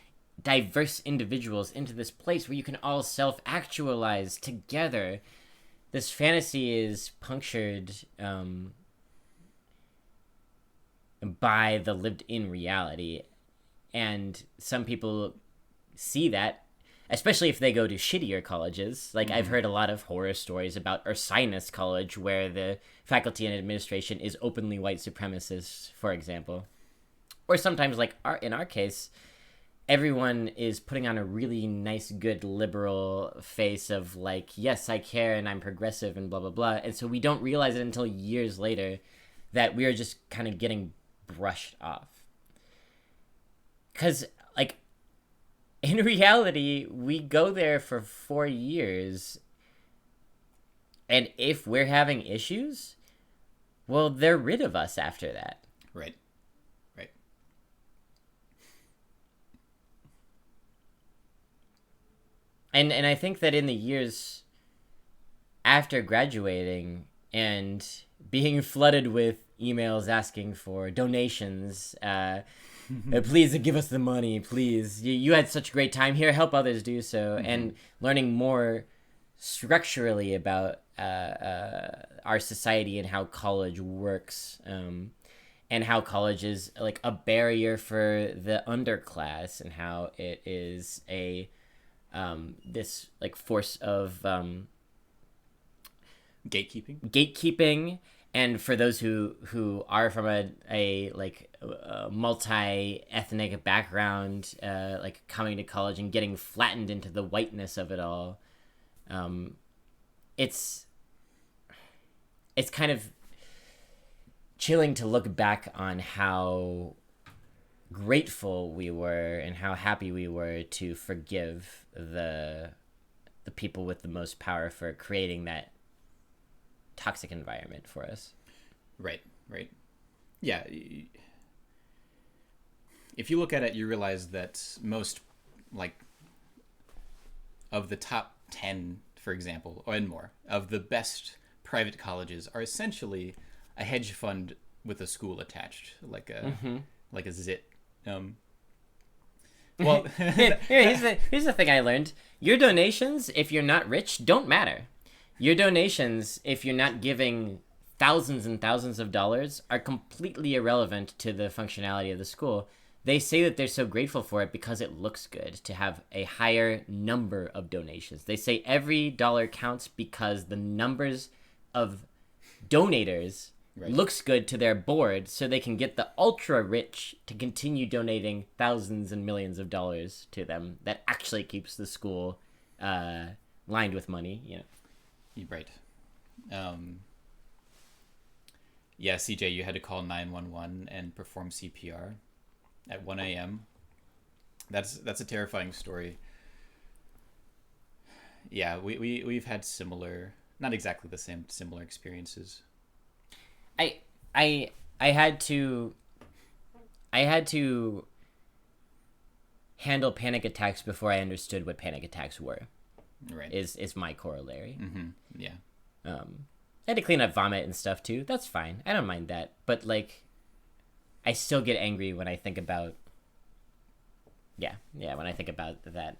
[SPEAKER 2] diverse individuals into this place where you can all self-actualize together. This fantasy is punctured by the lived-in reality, and some people see that, especially if they go to shittier colleges. Like, I've heard a lot of horror stories about Ursinus College, where the faculty and administration is openly white supremacist, for example. Or sometimes, like in our case, everyone is putting on a really nice, good liberal face of like, yes, I care and I'm progressive and blah, blah, blah. And so we don't realize it until years later that we are just kind of getting brushed off. Because, like, in reality, we go there for 4 years, and if we're having issues, well, they're rid of us after that.
[SPEAKER 1] Right.
[SPEAKER 2] And I think that in the years after graduating and being flooded with emails asking for donations, please give us the money, please. You had such a great time here, help others do so, and learning more structurally about our society and how college works, and how college is like a barrier for the underclass, and how it is a this like force of gatekeeping, and for those who are from a multi-ethnic background, like coming to college and getting flattened into the whiteness of it all, it's kind of chilling to look back on how grateful we were and how happy we were to forgive the people with the most power for creating that toxic environment for us.
[SPEAKER 1] Right. Yeah. If you look at it, you realize that most, like, of the top 10, for example, and more, of the best private colleges are essentially a hedge fund with a school attached, like a zit. Well,
[SPEAKER 2] here's the thing I learned. Your donations, if you're not rich, don't matter. Your donations, if you're not giving thousands and thousands of dollars, are completely irrelevant to the functionality of the school. They say that they're so grateful for it because it looks good to have a higher number of donations. They say every dollar counts because the numbers of donators looks good to their board, so they can get the ultra rich to continue donating thousands and millions of dollars to them. That actually keeps the school lined with money.
[SPEAKER 1] Right. Yeah, CJ, you had to call 911 and perform CPR at 1 a.m. That's a terrifying story. Yeah, we've had similar, not exactly the same, similar experiences.
[SPEAKER 2] I had to handle panic attacks before I understood what panic attacks were.
[SPEAKER 1] Right.
[SPEAKER 2] Is my corollary.
[SPEAKER 1] Yeah.
[SPEAKER 2] I had to clean up vomit and stuff too. That's fine. I don't mind that. But like, I still get angry when I think about. Yeah. When I think about that.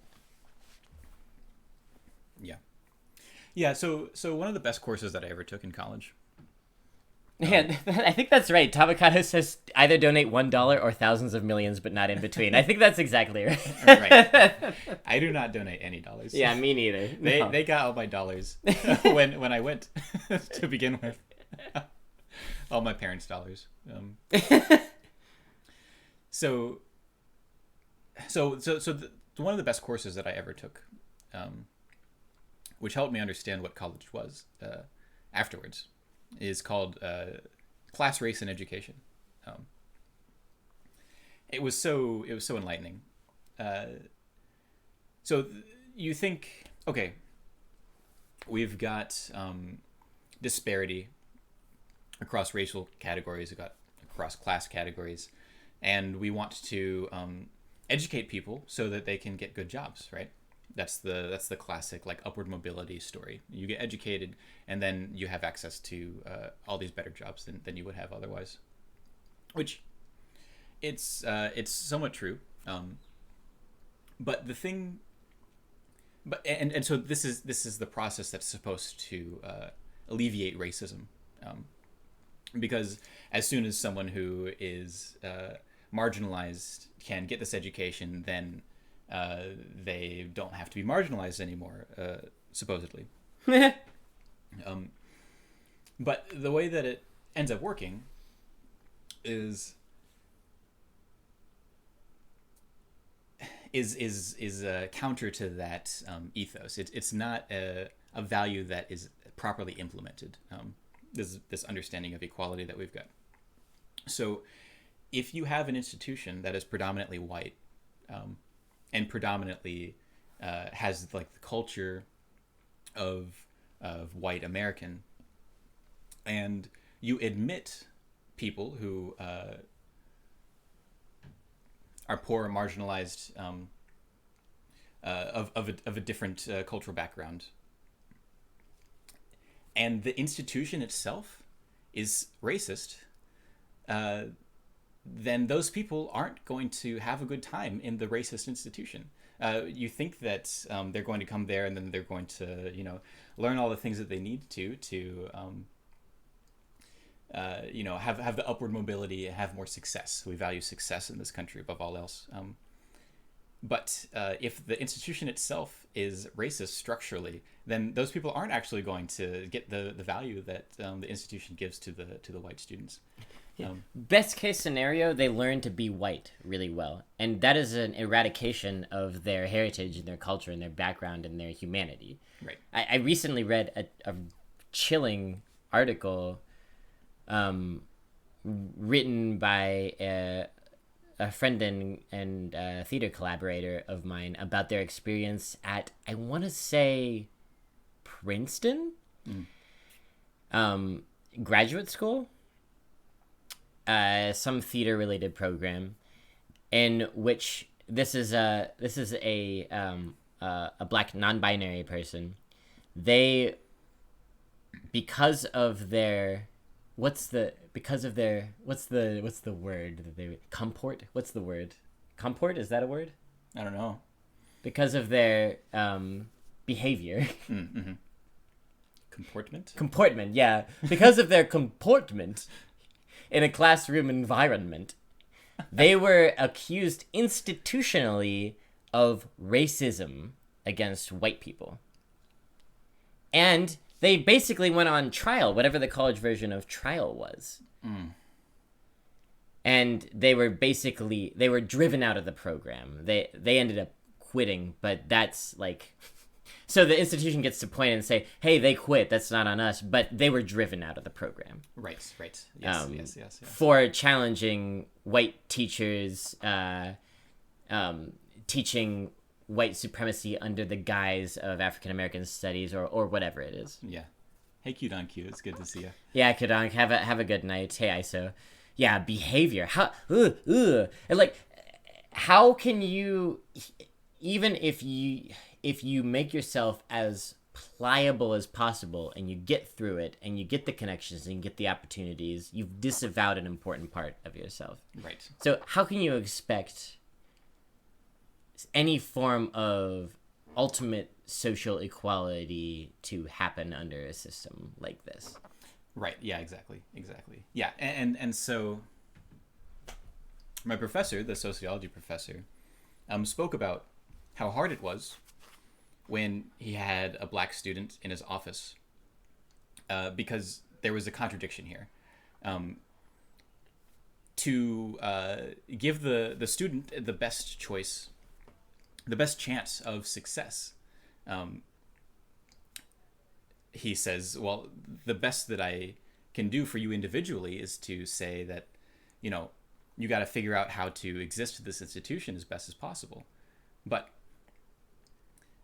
[SPEAKER 1] Yeah. So one of the best courses that I ever took in college.
[SPEAKER 2] Yeah, I think that's right. Tabakata says either donate $1 or thousands of millions, but not in between. I think that's exactly right.
[SPEAKER 1] Right. I do not donate any dollars.
[SPEAKER 2] Yeah, me neither.
[SPEAKER 1] They got all my dollars when I went to begin with. All my parents' dollars. So one of the best courses that I ever took, which helped me understand what college was afterwards, is called Class, Race, and Education. It was so enlightening. So you think, okay, we've got disparity across racial categories, we've got across class categories, and we want to educate people so that they can get good jobs, right? That's the classic like upward mobility story. You get educated, and then you have access to all these better jobs than you would have otherwise. Which it's somewhat true, but the thing, and so this is the process that's supposed to alleviate racism, because as soon as someone who is marginalized can get this education, then they don't have to be marginalized anymore, supposedly. But the way that it ends up working is counter to that ethos. It's not a value that is properly implemented. This understanding of equality that we've got. So, if you have an institution that is predominantly white, and predominantly has like the culture of white American, and you admit people who are poor or marginalized, of a different cultural background, and the institution itself is racist, then those people aren't going to have a good time in the racist institution. You think that they're going to come there and then they're going to, learn all the things that they need to have the upward mobility and have more success. We value success in this country above all else. But if the institution itself is racist structurally, then those people aren't actually going to get the value that the institution gives to the white students.
[SPEAKER 2] Best case scenario, they learn to be white really well, and that is an eradication of their heritage and their culture and their background and their humanity.
[SPEAKER 1] Right.
[SPEAKER 2] I recently read a chilling article written by a friend and theater collaborator of mine about their experience at, I want to say, Princeton, graduate school, some theater related program, in which this is a black non-binary person. They, because of their what's the word that they comport? What's the word? Comport, is that a word?
[SPEAKER 1] I don't know.
[SPEAKER 2] Because of their behavior.
[SPEAKER 1] Mm-hmm. Comportment?
[SPEAKER 2] Comportment, yeah. Because of their comportment in a classroom environment, they were accused institutionally of racism against white people. And they basically went on trial, whatever the college version of trial was. And they were driven out of the program. They ended up quitting, but that's like... So the institution gets to point and say, hey, they quit, that's not on us, but they were driven out of the program.
[SPEAKER 1] Right. Yes.
[SPEAKER 2] For challenging white teachers, teaching white supremacy under the guise of African American studies or whatever it is.
[SPEAKER 1] Yeah. Hey, Q Don Q, it's good to see you.
[SPEAKER 2] Yeah, Kudonk, have a good night. Hey, ISO. Yeah, behavior. And like, how can you, even if you make yourself as pliable as possible and you get through it and you get the connections and you get the opportunities, you've disavowed an important part of yourself.
[SPEAKER 1] Right.
[SPEAKER 2] So how can you expect any form of ultimate social equality to happen under a system like this?
[SPEAKER 1] Right. Yeah, exactly. Yeah. And so my professor, the sociology professor, spoke about how hard it was when he had a black student in his office, because there was a contradiction here. To give the student the best choice, the best chance of success, he says, well, the best that I can do for you individually is to say that, you got to figure out how to exist in this institution as best as possible. But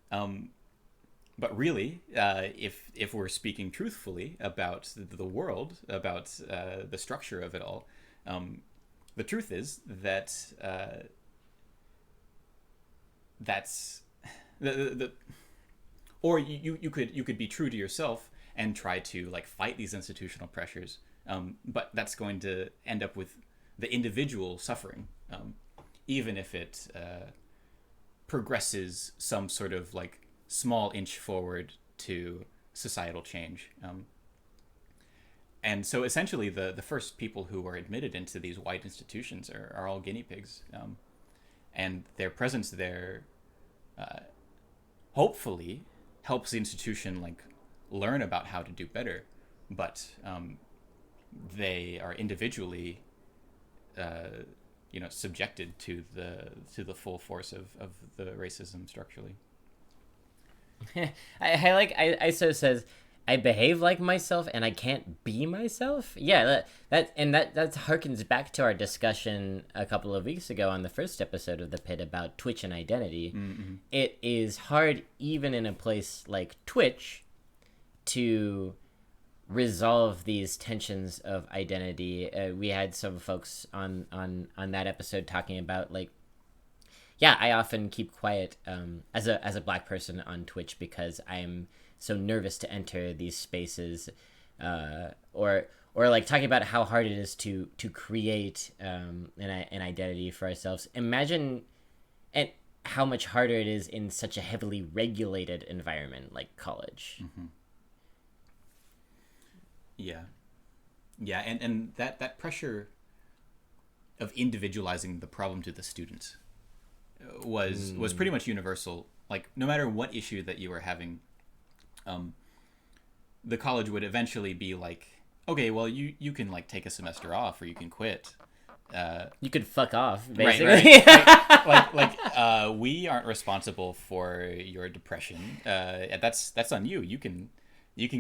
[SPEAKER 1] But really, if we're speaking truthfully about the world, about the structure of it all, the truth is that that's the or you could be true to yourself and try to like fight these institutional pressures, but that's going to end up with the individual suffering, even if it progresses some sort of like small inch forward to societal change. And so essentially the first people who are admitted into these white institutions are all guinea pigs. And their presence there hopefully helps the institution like learn about how to do better. But they are individually subjected to the full force of the racism structurally.
[SPEAKER 2] I so says I behave like myself and I can't be myself. Yeah, that harkens back to our discussion a couple of weeks ago on the first episode of The Pit about Twitch and identity. Mm-hmm. It is hard even in a place like Twitch to resolve these tensions of identity. We had some folks on that episode talking about like, yeah, I often keep quiet as a Black person on Twitch because I'm so nervous to enter these spaces, or like talking about how hard it is to create an identity for ourselves. Imagine and how much harder it is in such a heavily regulated environment like college.
[SPEAKER 1] Mm-hmm. Yeah, and that pressure of individualizing the problem to the student was pretty much universal. Like no matter what issue that you were having, the college would eventually be like, okay, well you can like take a semester off or you can quit.
[SPEAKER 2] You could fuck off, basically.
[SPEAKER 1] Right. like we aren't responsible for your depression. That's on you. You can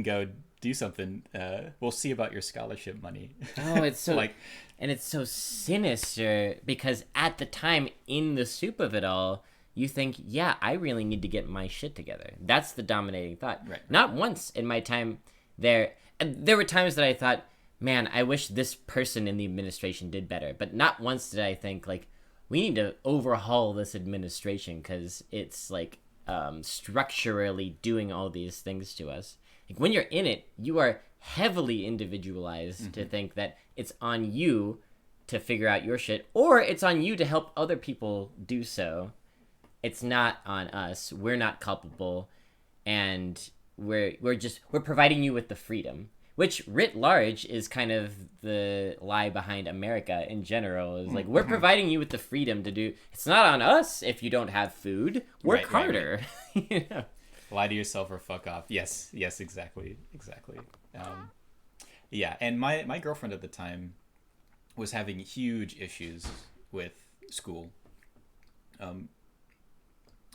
[SPEAKER 1] go do something. We'll see about your scholarship money.
[SPEAKER 2] Oh, it's so like, and it's so sinister because at the time, in the soup of it all, you think, yeah, I really need to get my shit together. That's the dominating thought.
[SPEAKER 1] Right.
[SPEAKER 2] Not once in my time there. There were times that I thought, man, I wish this person in the administration did better. But not once did I think, like, we need to overhaul this administration because it's, like, structurally doing all these things to us. Like, when you're in it, you are heavily individualized to think that it's on you to figure out your shit, or it's on you to help other people do so. It's not on us. We're not culpable, and we're providing you with the freedom, which writ large is kind of the lie behind America in general. Is like, we're providing you with the freedom to do. It's not on us if you don't have food. Work harder.
[SPEAKER 1] Right. You know? Lie to yourself or fuck off. Yes, exactly. Yeah, and my girlfriend at the time was having huge issues with school.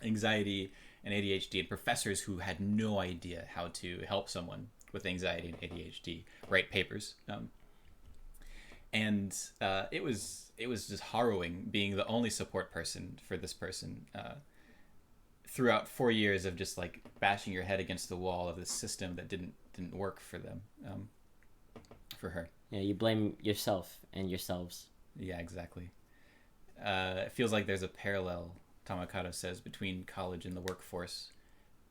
[SPEAKER 1] Anxiety and ADHD, and professors who had no idea how to help someone with anxiety and ADHD write papers. And it was just harrowing being the only support person for this person throughout 4 years of just like bashing your head against the wall of this system that didn't work for them, for her.
[SPEAKER 2] Yeah, you blame yourself and yourselves.
[SPEAKER 1] Yeah, exactly. It feels like there's a parallel, Tamakato says, between college and the workforce,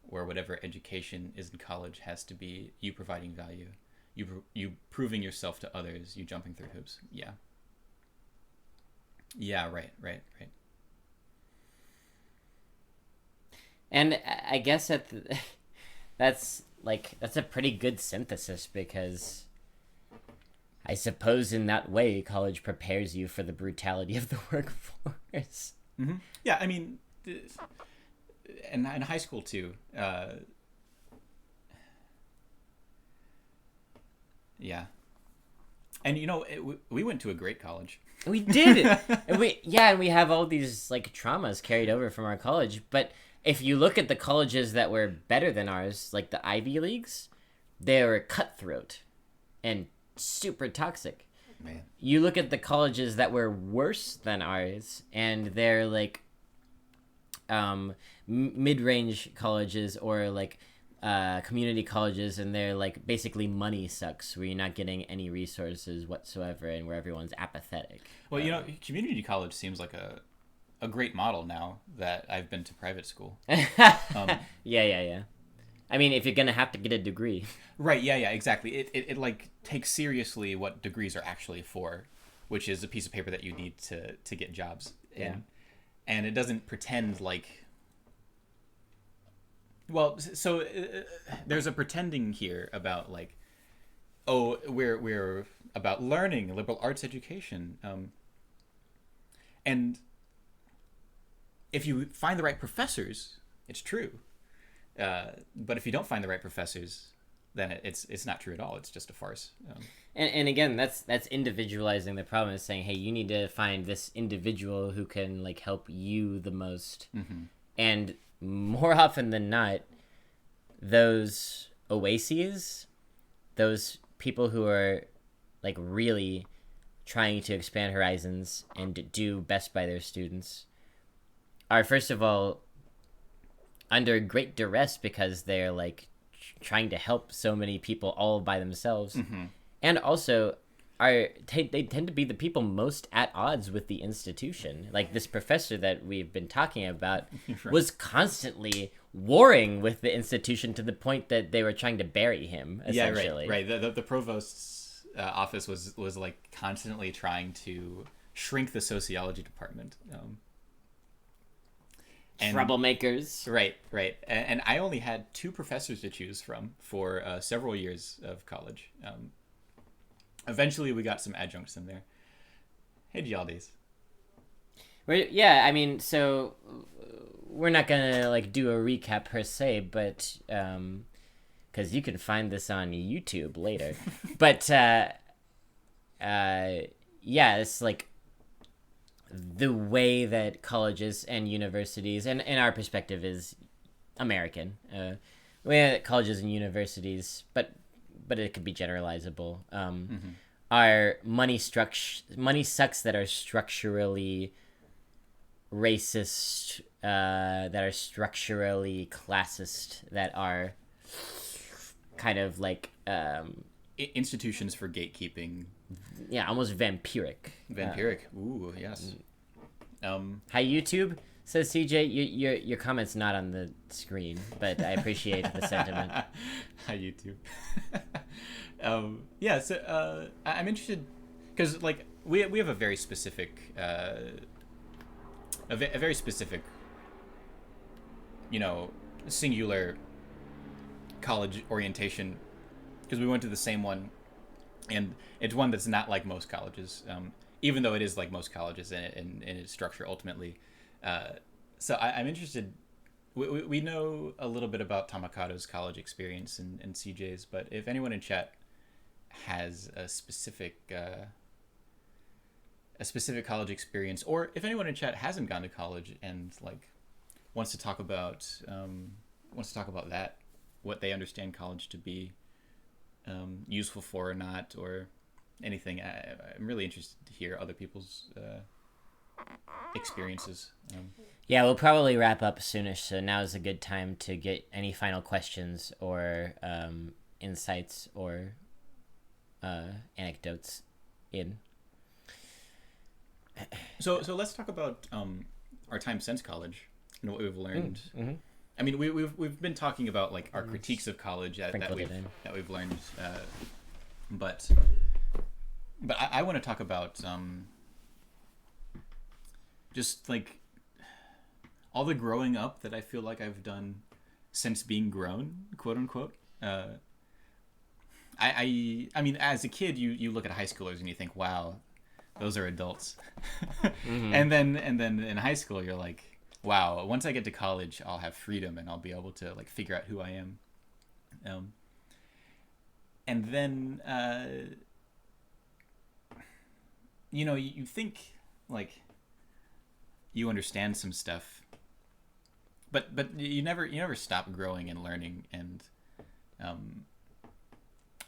[SPEAKER 1] where whatever education is in college has to be you providing value, you proving yourself to others, you jumping through hoops. Yeah, right.
[SPEAKER 2] And I guess that's a pretty good synthesis, because I suppose in that way college prepares you for the brutality of the workforce.
[SPEAKER 1] Mm-hmm. Yeah, I mean, and in high school too. Yeah, and we went to a great college.
[SPEAKER 2] We did, and we have all these like traumas carried over from our college. But if you look at the colleges that were better than ours, like the Ivy Leagues, they were cutthroat and super toxic.
[SPEAKER 1] Man.
[SPEAKER 2] You look at the colleges that were worse than ours, and they're like mid-range colleges or like community colleges, and they're like basically money sucks, where you're not getting any resources whatsoever, and where everyone's apathetic.
[SPEAKER 1] Well, community college seems like a great model now that I've been to private school.
[SPEAKER 2] Yeah. I mean, if you're gonna have to get a degree,
[SPEAKER 1] right? Yeah, exactly. It like takes seriously what degrees are actually for, which is a piece of paper that you need to get jobs.
[SPEAKER 2] Yeah.
[SPEAKER 1] And it doesn't pretend like. Well, so there's a pretending here about like, oh, we're about learning, liberal arts education, and if you find the right professors, it's true. But if you don't find the right professors, then it's not true at all. It's just a farce.
[SPEAKER 2] And again, that's individualizing the problem. Is saying, hey, you need to find this individual who can like help you the most.
[SPEAKER 1] Mm-hmm.
[SPEAKER 2] And more often than not, those oases, those people who are like really trying to expand horizons and do best by their students, are first of all under great duress because they're like trying to help so many people all by themselves.
[SPEAKER 1] Mm-hmm.
[SPEAKER 2] And also they tend to be the people most at odds with the institution. Like this professor that we've been talking about
[SPEAKER 1] Right.
[SPEAKER 2] was constantly warring with the institution to the point that they were trying to bury him, essentially.
[SPEAKER 1] Yeah, right. The provost's office was like constantly trying to shrink the sociology department.
[SPEAKER 2] Troublemakers.
[SPEAKER 1] Right. And I only had 2 professors to choose from for several years of college. Eventually, we got some adjuncts in there. Hey, Gialdi's.
[SPEAKER 2] Yeah, I mean, so we're not gonna like do a recap per se, but because you can find this on YouTube later. But yeah, it's like the way that colleges and universities, and in our perspective is American, the way that colleges and universities, but it could be generalizable, are money sucks that are structurally racist, that are structurally classist, that are kind of like
[SPEAKER 1] Institutions for gatekeeping.
[SPEAKER 2] Yeah, almost vampiric.
[SPEAKER 1] Ooh, yes.
[SPEAKER 2] Hi, YouTube, says CJ. Your comment's not on the screen, but I appreciate the sentiment.
[SPEAKER 1] Hi, YouTube. Yeah, so I'm interested because like we have a very specific a very specific, singular college orientation, because we went to the same one, and it's one that's not like most colleges, even though it is like most colleges in its structure ultimately. So I'm interested. We know a little bit about Tamakato's college experience and CJ's, but if anyone in chat has a specific college experience, or if anyone in chat hasn't gone to college and like wants to talk about that, what they understand college to be useful for or not, or anything, I'm really interested to hear other people's experiences.
[SPEAKER 2] Yeah, we'll probably wrap up soonish, so now is a good time to get any final questions or insights or anecdotes in.
[SPEAKER 1] So let's talk about our time since college and what we've learned.
[SPEAKER 2] Mm-hmm.
[SPEAKER 1] I mean, we've been talking about like our critiques of college that we've learned, but I want to talk about just like all the growing up that I feel like I've done since being grown, quote unquote. I mean, as a kid, you look at high schoolers and you think, wow, those are adults.
[SPEAKER 2] Mm-hmm.
[SPEAKER 1] and then in high school, you're like, wow, once I get to college, I'll have freedom and I'll be able to like figure out who I am. And then, you think like you understand some stuff, but you never stop growing and learning. And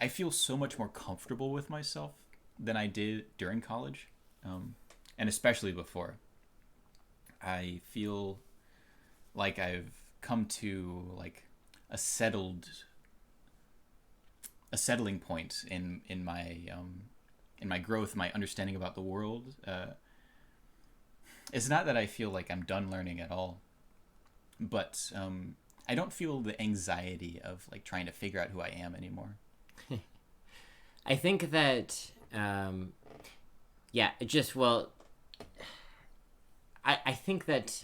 [SPEAKER 1] I feel so much more comfortable with myself than I did during college, and especially before. I feel like I've come to like a settled a settling point in my growth, my understanding about the world. It's not that I feel like I'm done learning at all, but I don't feel the anxiety of like trying to figure out who I am anymore.
[SPEAKER 2] I think that, I think that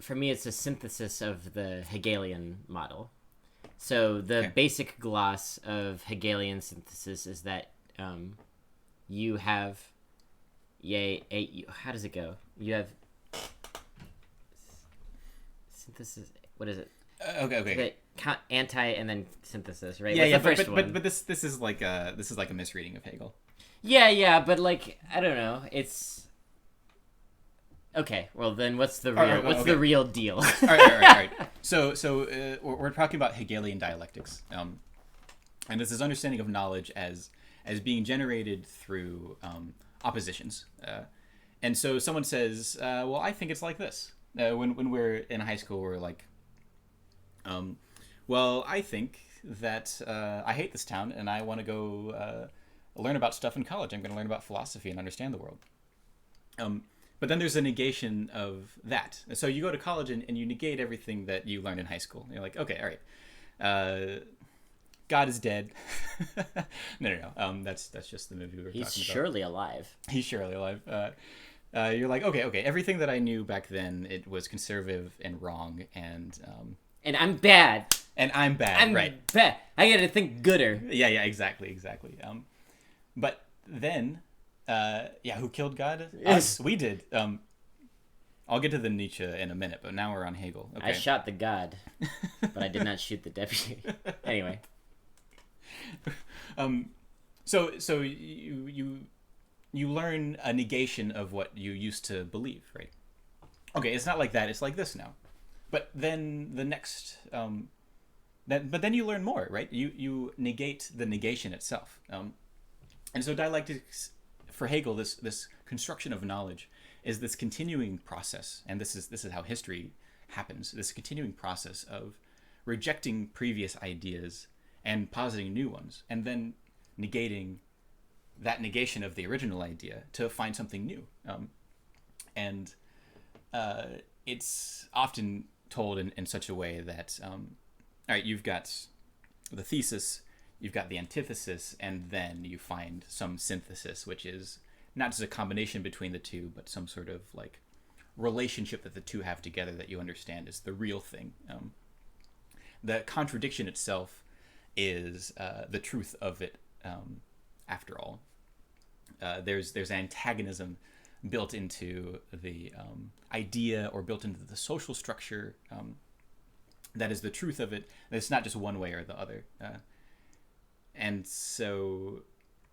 [SPEAKER 2] for me, it's a synthesis of the Hegelian model. So the basic gloss of Hegelian synthesis is that you have, how does it go? You have synthesis. What is it?
[SPEAKER 1] Okay.
[SPEAKER 2] Anti and then synthesis, right?
[SPEAKER 1] Yeah,
[SPEAKER 2] What's the first one?
[SPEAKER 1] But this is like a misreading of Hegel.
[SPEAKER 2] Yeah, but like I don't know. It's okay. Well, then what's the real the real deal?
[SPEAKER 1] All right. So we're talking about Hegelian dialectics, and this is understanding of knowledge as being generated through oppositions. And so someone says, "Well, I think it's like this." When we're in high school, we're like, "Well, I think that I hate this town, and I want to go learn about stuff in college. I'm going to learn about philosophy and understand the world." But then there's a negation of that. So you go to college and you negate everything that you learned in high school. You're like, okay, all right. God is dead. No. That's just the movie we were talking about.
[SPEAKER 2] He's surely alive.
[SPEAKER 1] He's surely alive. You're like, okay. Everything that I knew back then, it was conservative and wrong, and
[SPEAKER 2] I'm bad.
[SPEAKER 1] And I'm bad, right?
[SPEAKER 2] Bad. I gotta think gooder.
[SPEAKER 1] Yeah, exactly. But then, who killed God? Us. We did. I'll get to the Nietzsche in a minute, but now we're on Hegel. Okay.
[SPEAKER 2] I shot the God, but I did not shoot the deputy. Anyway.
[SPEAKER 1] So you learn a negation of what you used to believe, right? Okay, it's not like that. It's like this now. But then the next, but then you learn more, right? You negate the negation itself. And so dialectics, for Hegel, this construction of knowledge is this continuing process, and this is how history happens. This continuing process of rejecting previous ideas and positing new ones, and then negating that negation of the original idea to find something new. And it's often told in such a way that, all right, you've got the thesis, you've got the antithesis, and then you find some synthesis, which is not just a combination between the two, but some sort of like relationship that the two have together that you understand is the real thing. The contradiction itself is the truth of it. After all, there's antagonism built into the idea or built into the social structure that is the truth of it. It's not just one way or the other. And so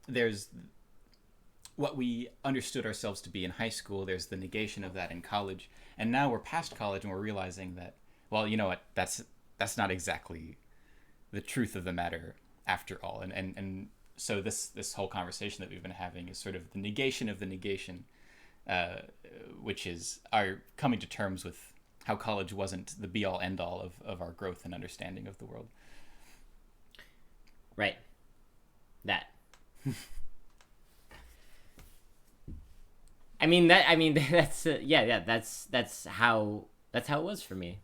[SPEAKER 1] there's what we understood ourselves to be in high school. There's the negation of that in college. And now we're past college and we're realizing that, well, you know what, that's not exactly the truth of the matter after all. And so this whole conversation that we've been having is sort of the negation of the negation, which is our coming to terms with how college wasn't the be-all, end-all of our growth and understanding of the world.
[SPEAKER 2] Right. That. That's how it was for me.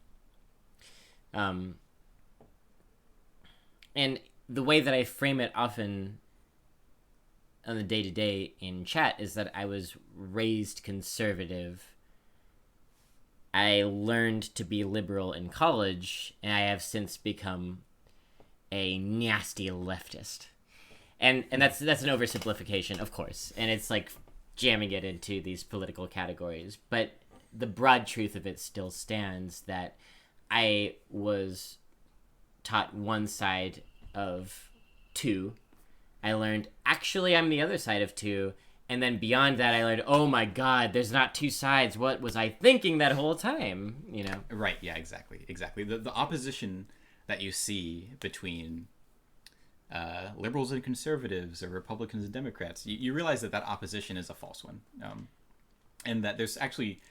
[SPEAKER 2] And the way that I frame it often on the day-to-day in chat is that I was raised conservative. I learned to be liberal in college, and I have since become a nasty leftist. And that's an oversimplification, of course, and it's like jamming it into these political categories. But the broad truth of it still stands, that I was taught one side of two. I learned, actually, I'm the other side of two. And then beyond that, I learned, oh my God, there's not two sides. What was I thinking that whole time? You know?
[SPEAKER 1] Right. Yeah, exactly. The opposition that you see between liberals and conservatives, or Republicans and Democrats, you realize that opposition is a false one. And that there's actually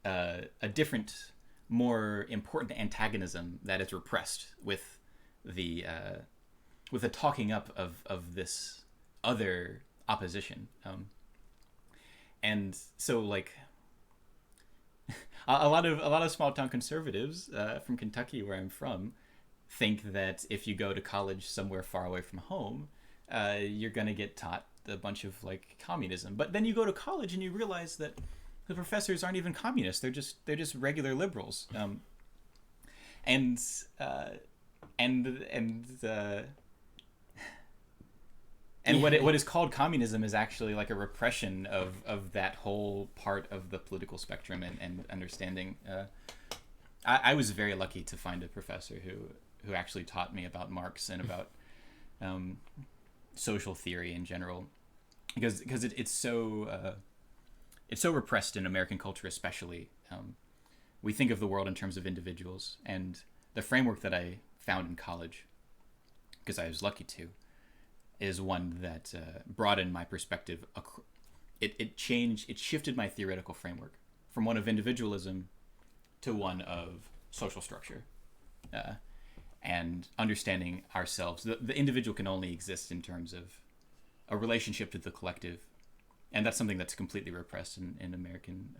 [SPEAKER 1] a different, more important antagonism that is repressed with the talking up of this other opposition. And so like a lot of small town conservatives from Kentucky, where I'm from, think that if you go to college somewhere far away from home, you're gonna get taught a bunch of like communism. But then you go to college and you realize that the professors aren't even communists. They're just regular liberals. And what is called communism is actually like a repression of that whole part of the political spectrum and understanding. I was very lucky to find a professor who actually taught me about Marx and about social theory in general, because it's so repressed in American culture, especially. We think of the world in terms of individuals, and the framework that I found in college, because I was lucky to, is one that broadened my perspective. It shifted my theoretical framework from one of individualism to one of social structure, and understanding ourselves. The individual can only exist in terms of a relationship to the collective, and that's something that's completely repressed in American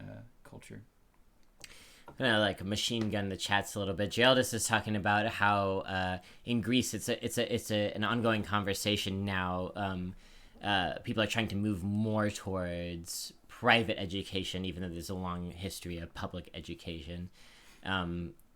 [SPEAKER 1] culture.
[SPEAKER 2] I'm gonna like machine gun the chats a little bit. Geraldus is talking about how in Greece it's an ongoing conversation now. People are trying to move more towards private education, even though there's a long history of public education.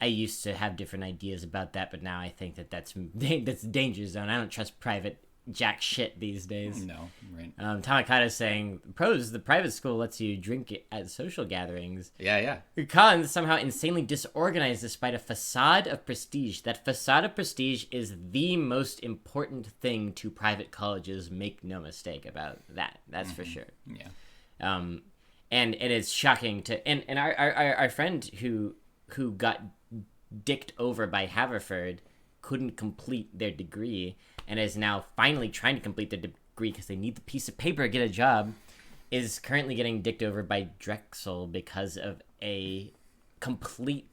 [SPEAKER 2] I used to have different ideas about that, but now I think that's danger zone. I don't trust private jack shit these days.
[SPEAKER 1] No, right.
[SPEAKER 2] Tamakata is saying, pros, the private school lets you drink at social gatherings.
[SPEAKER 1] Yeah.
[SPEAKER 2] Cons somehow insanely disorganized despite a facade of prestige. That facade of prestige is the most important thing to private colleges. Make no mistake about that. That's for sure.
[SPEAKER 1] Yeah.
[SPEAKER 2] And it is shocking to... And our friend who got dicked over by Haverford couldn't complete their degree and is now finally trying to complete their degree because they need the piece of paper to get a job, is currently getting dicked over by Drexel because of a complete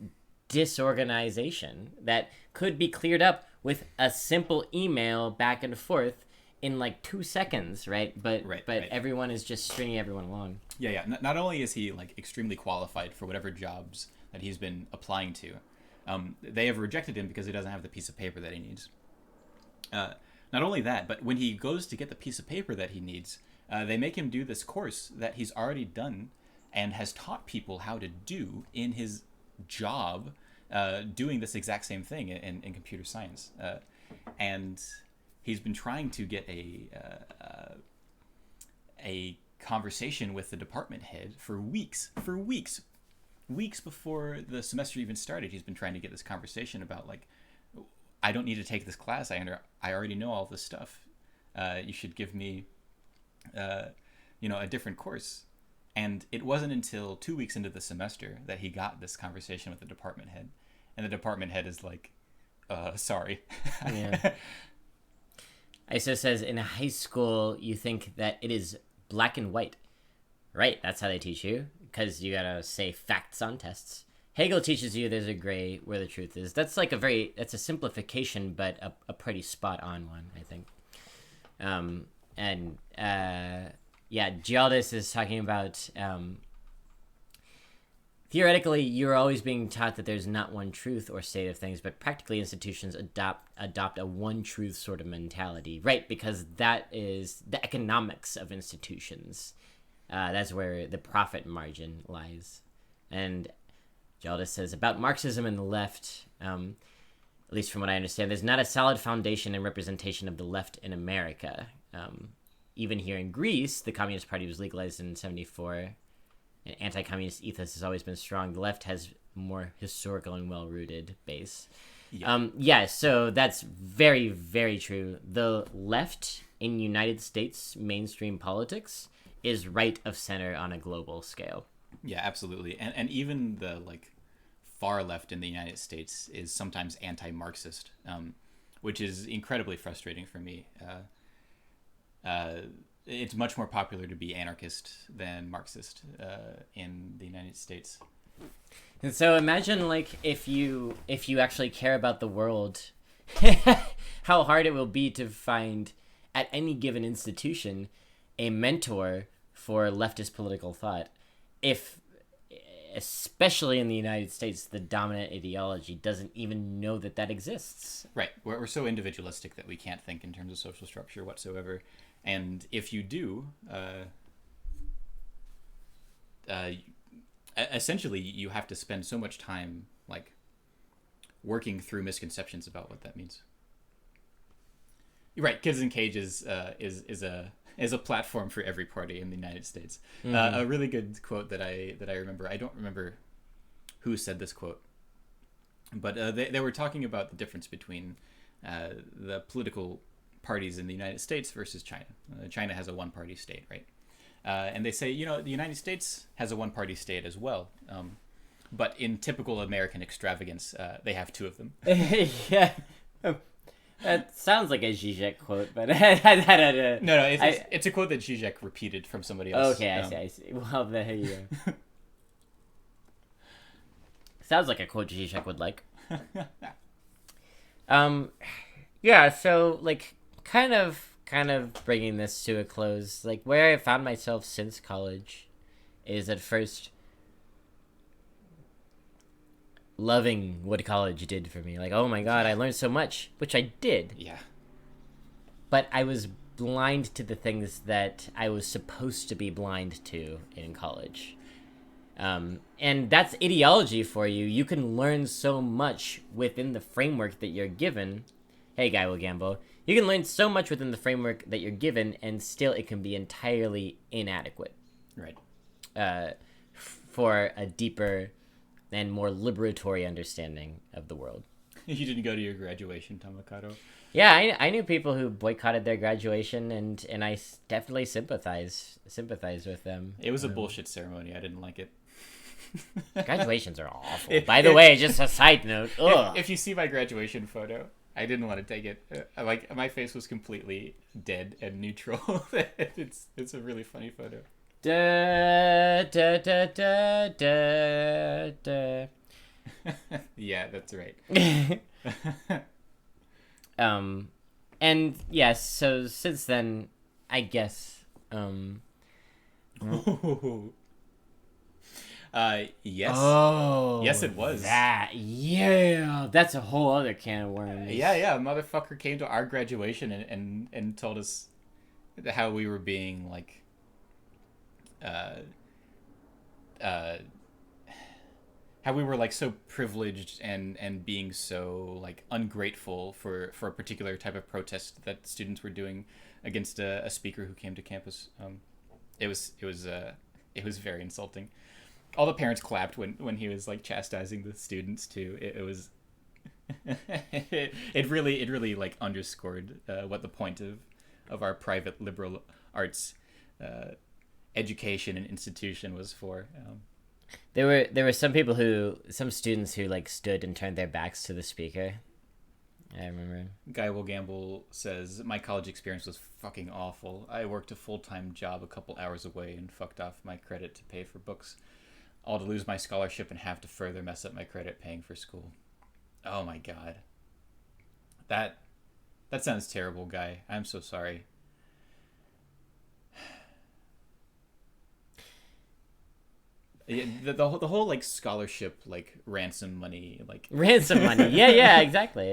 [SPEAKER 2] disorganization that could be cleared up with a simple email back and forth in like 2 seconds, right? But everyone is just stringing everyone along.
[SPEAKER 1] Yeah. Not only is he like extremely qualified for whatever jobs that he's been applying to, they have rejected him because he doesn't have the piece of paper that he needs. Not only that, but when he goes to get the piece of paper that he needs, they make him do this course that he's already done and has taught people how to do in his job, doing this exact same thing in computer science. And he's been trying to get a conversation with the department head for weeks before the semester even started. He's been trying to get this conversation about like, I don't need to take this class. I already know all this stuff. You should give me, a different course. And it wasn't until 2 weeks into the semester that he got this conversation with the department head. And the department head is like, sorry.
[SPEAKER 2] Yeah. ISO says, in high school, you think that it is black and white. Right, that's how they teach you. Because you gotta say facts on tests. Hegel teaches you there's a gray where the truth is. That's like that's a simplification, but a pretty spot on one, I think. Gialdis is talking about, theoretically, you're always being taught that there's not one truth or state of things, but practically institutions adopt a one truth sort of mentality, right? Because that is the economics of institutions. That's where the profit margin lies. And Gialdis says, about Marxism and the left, at least from what I understand, there's not a solid foundation and representation of the left in America. Even here in Greece, the Communist Party was legalized in 1974. An anti-communist ethos has always been strong. The left has more historical and well-rooted base. Yeah. So that's very, very true. The left in United States mainstream politics is right of center on a global scale.
[SPEAKER 1] Yeah, absolutely. And even the like far left in the United States is sometimes anti-Marxist, which is incredibly frustrating for me. It's much more popular to be anarchist than Marxist in the United States.
[SPEAKER 2] And so imagine like if you actually care about the world, how hard it will be to find at any given institution a mentor for leftist political thought, if especially in the United States the dominant ideology doesn't even know that exists.
[SPEAKER 1] Right. We're so individualistic that we can't think in terms of social structure whatsoever. And if you do, essentially you have to spend so much time like working through misconceptions about what that means. Right. Kids in Cages is a platform for every party in the United States. A really good quote that I remember. I don't remember who said this quote, but they were talking about the difference between the political parties in the United States versus China. China has a one-party state, right? And they say, the United States has a one-party state as well, but in typical American extravagance, they have two of them.
[SPEAKER 2] Yeah. That sounds like a Zizek quote, but no,
[SPEAKER 1] it's a quote that Zizek repeated from somebody else.
[SPEAKER 2] Okay, I see. Well, there you go. Sounds like a quote Zizek would like. Yeah. So, like, kind of bringing this to a close. Like, where I found myself since college is at first loving what college did for me. Like, oh my god, I learned so much, which I did.
[SPEAKER 1] Yeah.
[SPEAKER 2] But I was blind to the things that I was supposed to be blind to in college. And that's ideology for you. You can learn so much within the framework that you're given. Hey, Guy Will Gamble. You can learn so much within the framework that you're given, and still it can be entirely inadequate.
[SPEAKER 1] Right.
[SPEAKER 2] For a deeper and more liberatory understanding of the world.
[SPEAKER 1] You didn't go to your graduation, Tamakato?
[SPEAKER 2] Yeah, I knew people who boycotted their graduation, and I definitely sympathize with them.
[SPEAKER 1] It was a bullshit ceremony. I didn't like it.
[SPEAKER 2] Graduations are awful. By the way, just a side note.
[SPEAKER 1] If you see my graduation photo, I didn't want to take it. Like, my face was completely dead and neutral. It's a really funny photo.
[SPEAKER 2] Da, da, da, da, da, da.
[SPEAKER 1] Yeah, that's right.
[SPEAKER 2] And yes, so since then, I guess,
[SPEAKER 1] yes.
[SPEAKER 2] Oh,
[SPEAKER 1] yes, it was.
[SPEAKER 2] That's a whole other can of worms.
[SPEAKER 1] Yeah, a motherfucker came to our graduation and told us how we were being, like, how we were, like, so privileged and being so, like, ungrateful for a particular type of protest that students were doing against a speaker who came to campus. It was very insulting. All the parents clapped when he was, like, chastising the students too. It was it really like underscored what the point of our private liberal arts education and institution was for.
[SPEAKER 2] There were some students who like stood and turned their backs to the speaker. I remember.
[SPEAKER 1] Guy Will Gamble says, my college experience was fucking awful. I worked a full-time job a couple hours away and fucked off my credit to pay for books, all to lose my scholarship and have to further mess up my credit paying for school. Oh my god. That sounds terrible, Guy. I'm so sorry. Yeah, the whole like scholarship, like ransom money.
[SPEAKER 2] Yeah, exactly.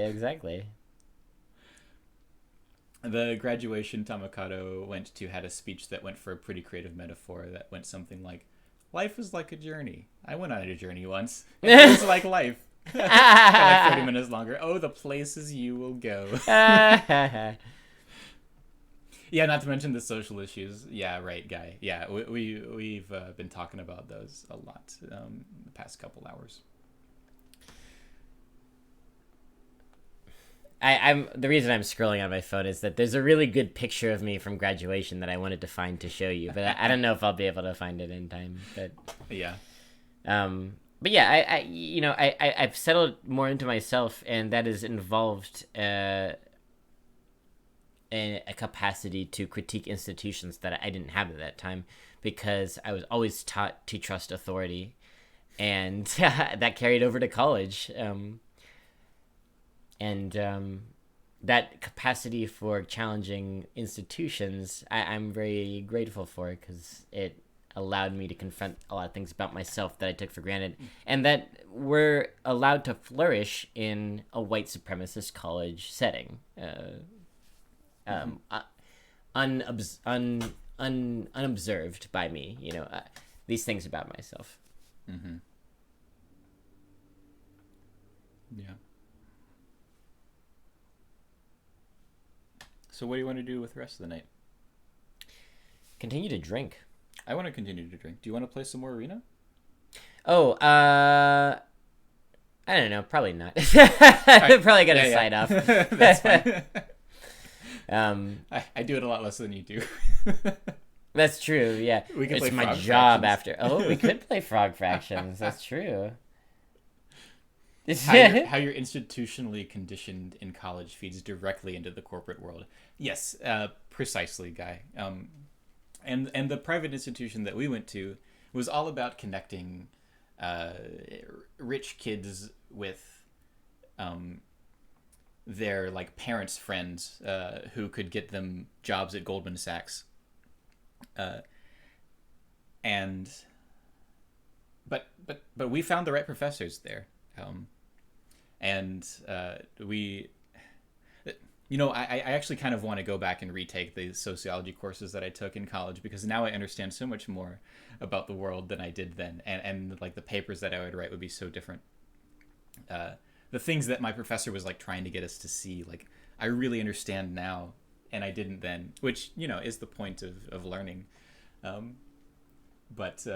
[SPEAKER 1] The graduation Tamakato went to had a speech that went for a pretty creative metaphor that went something like, life is like a journey. I went on a journey once. It was like life. For like 30 minutes longer. Oh, the places you will go. Yeah, not to mention the social issues. Yeah, right, Guy. Yeah, we've been talking about those a lot the past couple hours.
[SPEAKER 2] I'm the reason I'm scrolling on my phone is that there's a really good picture of me from graduation that I wanted to find to show you, but I don't know if I'll be able to find it in time. But
[SPEAKER 1] yeah,
[SPEAKER 2] but yeah, I've settled more into myself, and that has involved a capacity to critique institutions that I didn't have at that time, because I was always taught to trust authority, and that carried over to college. That capacity for challenging institutions, I'm very grateful for, because it allowed me to confront a lot of things about myself that I took for granted, and that were allowed to flourish in a white supremacist college setting, unobserved by me. These things about myself.
[SPEAKER 1] Mm-hmm. Yeah. So what do you want to do with the rest of the night?
[SPEAKER 2] Continue to drink.
[SPEAKER 1] I want to continue to drink. Do you want to play some more Arena?
[SPEAKER 2] Oh, I don't know. Probably not. Right. Probably got to sign off.
[SPEAKER 1] That's fine. I do it a lot less than you do.
[SPEAKER 2] That's true. Yeah,
[SPEAKER 1] we can
[SPEAKER 2] it's
[SPEAKER 1] play
[SPEAKER 2] my
[SPEAKER 1] frog
[SPEAKER 2] job
[SPEAKER 1] fractions.
[SPEAKER 2] after. Oh, we could play frog fractions. That's true.
[SPEAKER 1] How you're institutionally conditioned in college feeds directly into the corporate world. Yes, precisely, Guy. And the private institution that we went to was all about connecting rich kids with their like parents' friends who could get them jobs at Goldman Sachs. But we found the right professors there. I actually kind of want to go back and retake the sociology courses that I took in college, because now I understand so much more about the world than I did then, and like the papers that I would write would be so different. The things that my professor was like trying to get us to see, like I really understand now, and I didn't then, which is the point of learning. But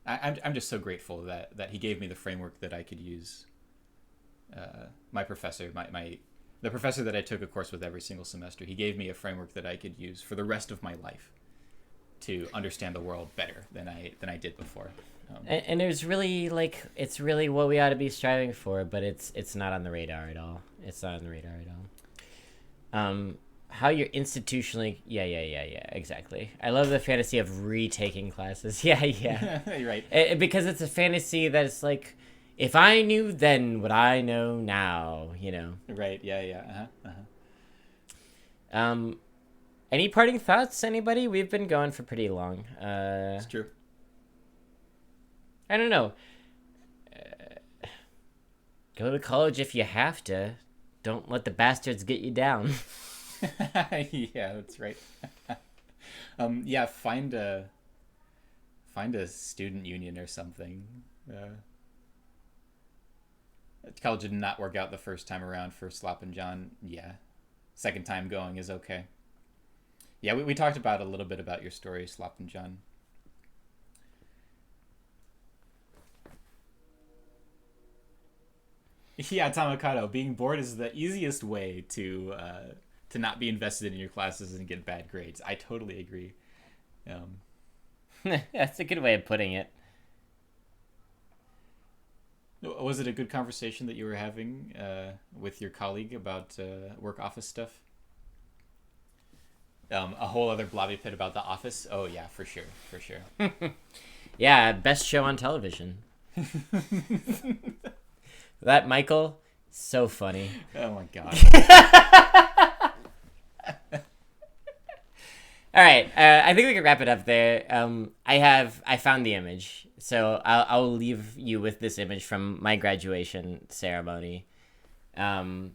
[SPEAKER 1] I'm just so grateful that he gave me the framework that I could use. My professor, the professor that I took a course with every single semester, he gave me a framework that I could use for the rest of my life to understand the world better than I did before.
[SPEAKER 2] And there's really it's really what we ought to be striving for, but it's not on the radar at all. It's not on the radar at all. How you're institutionally, yeah, exactly. I love the fantasy of retaking classes. Yeah.
[SPEAKER 1] You're right.
[SPEAKER 2] Because it's a fantasy that it's like, if I knew then what I know now,
[SPEAKER 1] Right. Yeah.
[SPEAKER 2] Any parting thoughts, anybody? We've been going for pretty long.
[SPEAKER 1] It's true.
[SPEAKER 2] I don't know. Go to college if you have to. Don't let the bastards get you down.
[SPEAKER 1] Yeah, that's right. Yeah, find a student union or something. College did not work out the first time around for Slop and John. Yeah, second time going is okay. Yeah, we talked about a little bit about your story, Slop and John. Yeah, Tamakato, being bored is the easiest way to not be invested in your classes and get bad grades. I totally agree.
[SPEAKER 2] That's a good way of putting it.
[SPEAKER 1] Was it a good conversation that you were having with your colleague about work office stuff? A whole other blobby pit about the office? Oh, yeah, for sure.
[SPEAKER 2] Yeah, best show on television. That Michael, so funny.
[SPEAKER 1] Oh, my God.
[SPEAKER 2] All right, I think we can wrap it up there. I found the image, so I'll leave you with this image from my graduation ceremony. Do I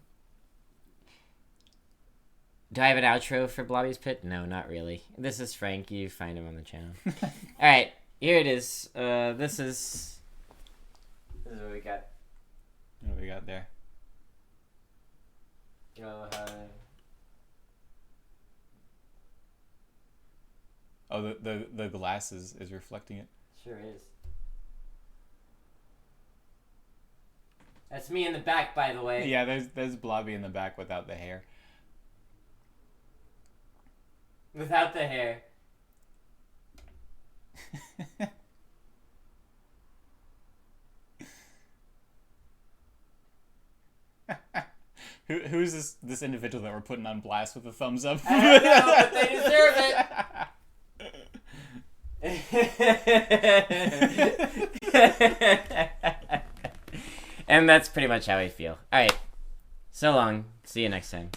[SPEAKER 2] have an outro for Blobby's Pit? No, not really. This is Frank. You find him on the channel. All right, here it is. This is what we got.
[SPEAKER 1] What do we got there? Oh, the glass is reflecting it.
[SPEAKER 2] Sure is. That's me in the back, by the way.
[SPEAKER 1] Yeah, there's Blobby in the back without the hair.
[SPEAKER 2] Without the hair.
[SPEAKER 1] Who's this individual that we're putting on blast with a thumbs up?
[SPEAKER 2] I don't know, but they deserve it. that's pretty much how I feel. All right. So long. See you next time.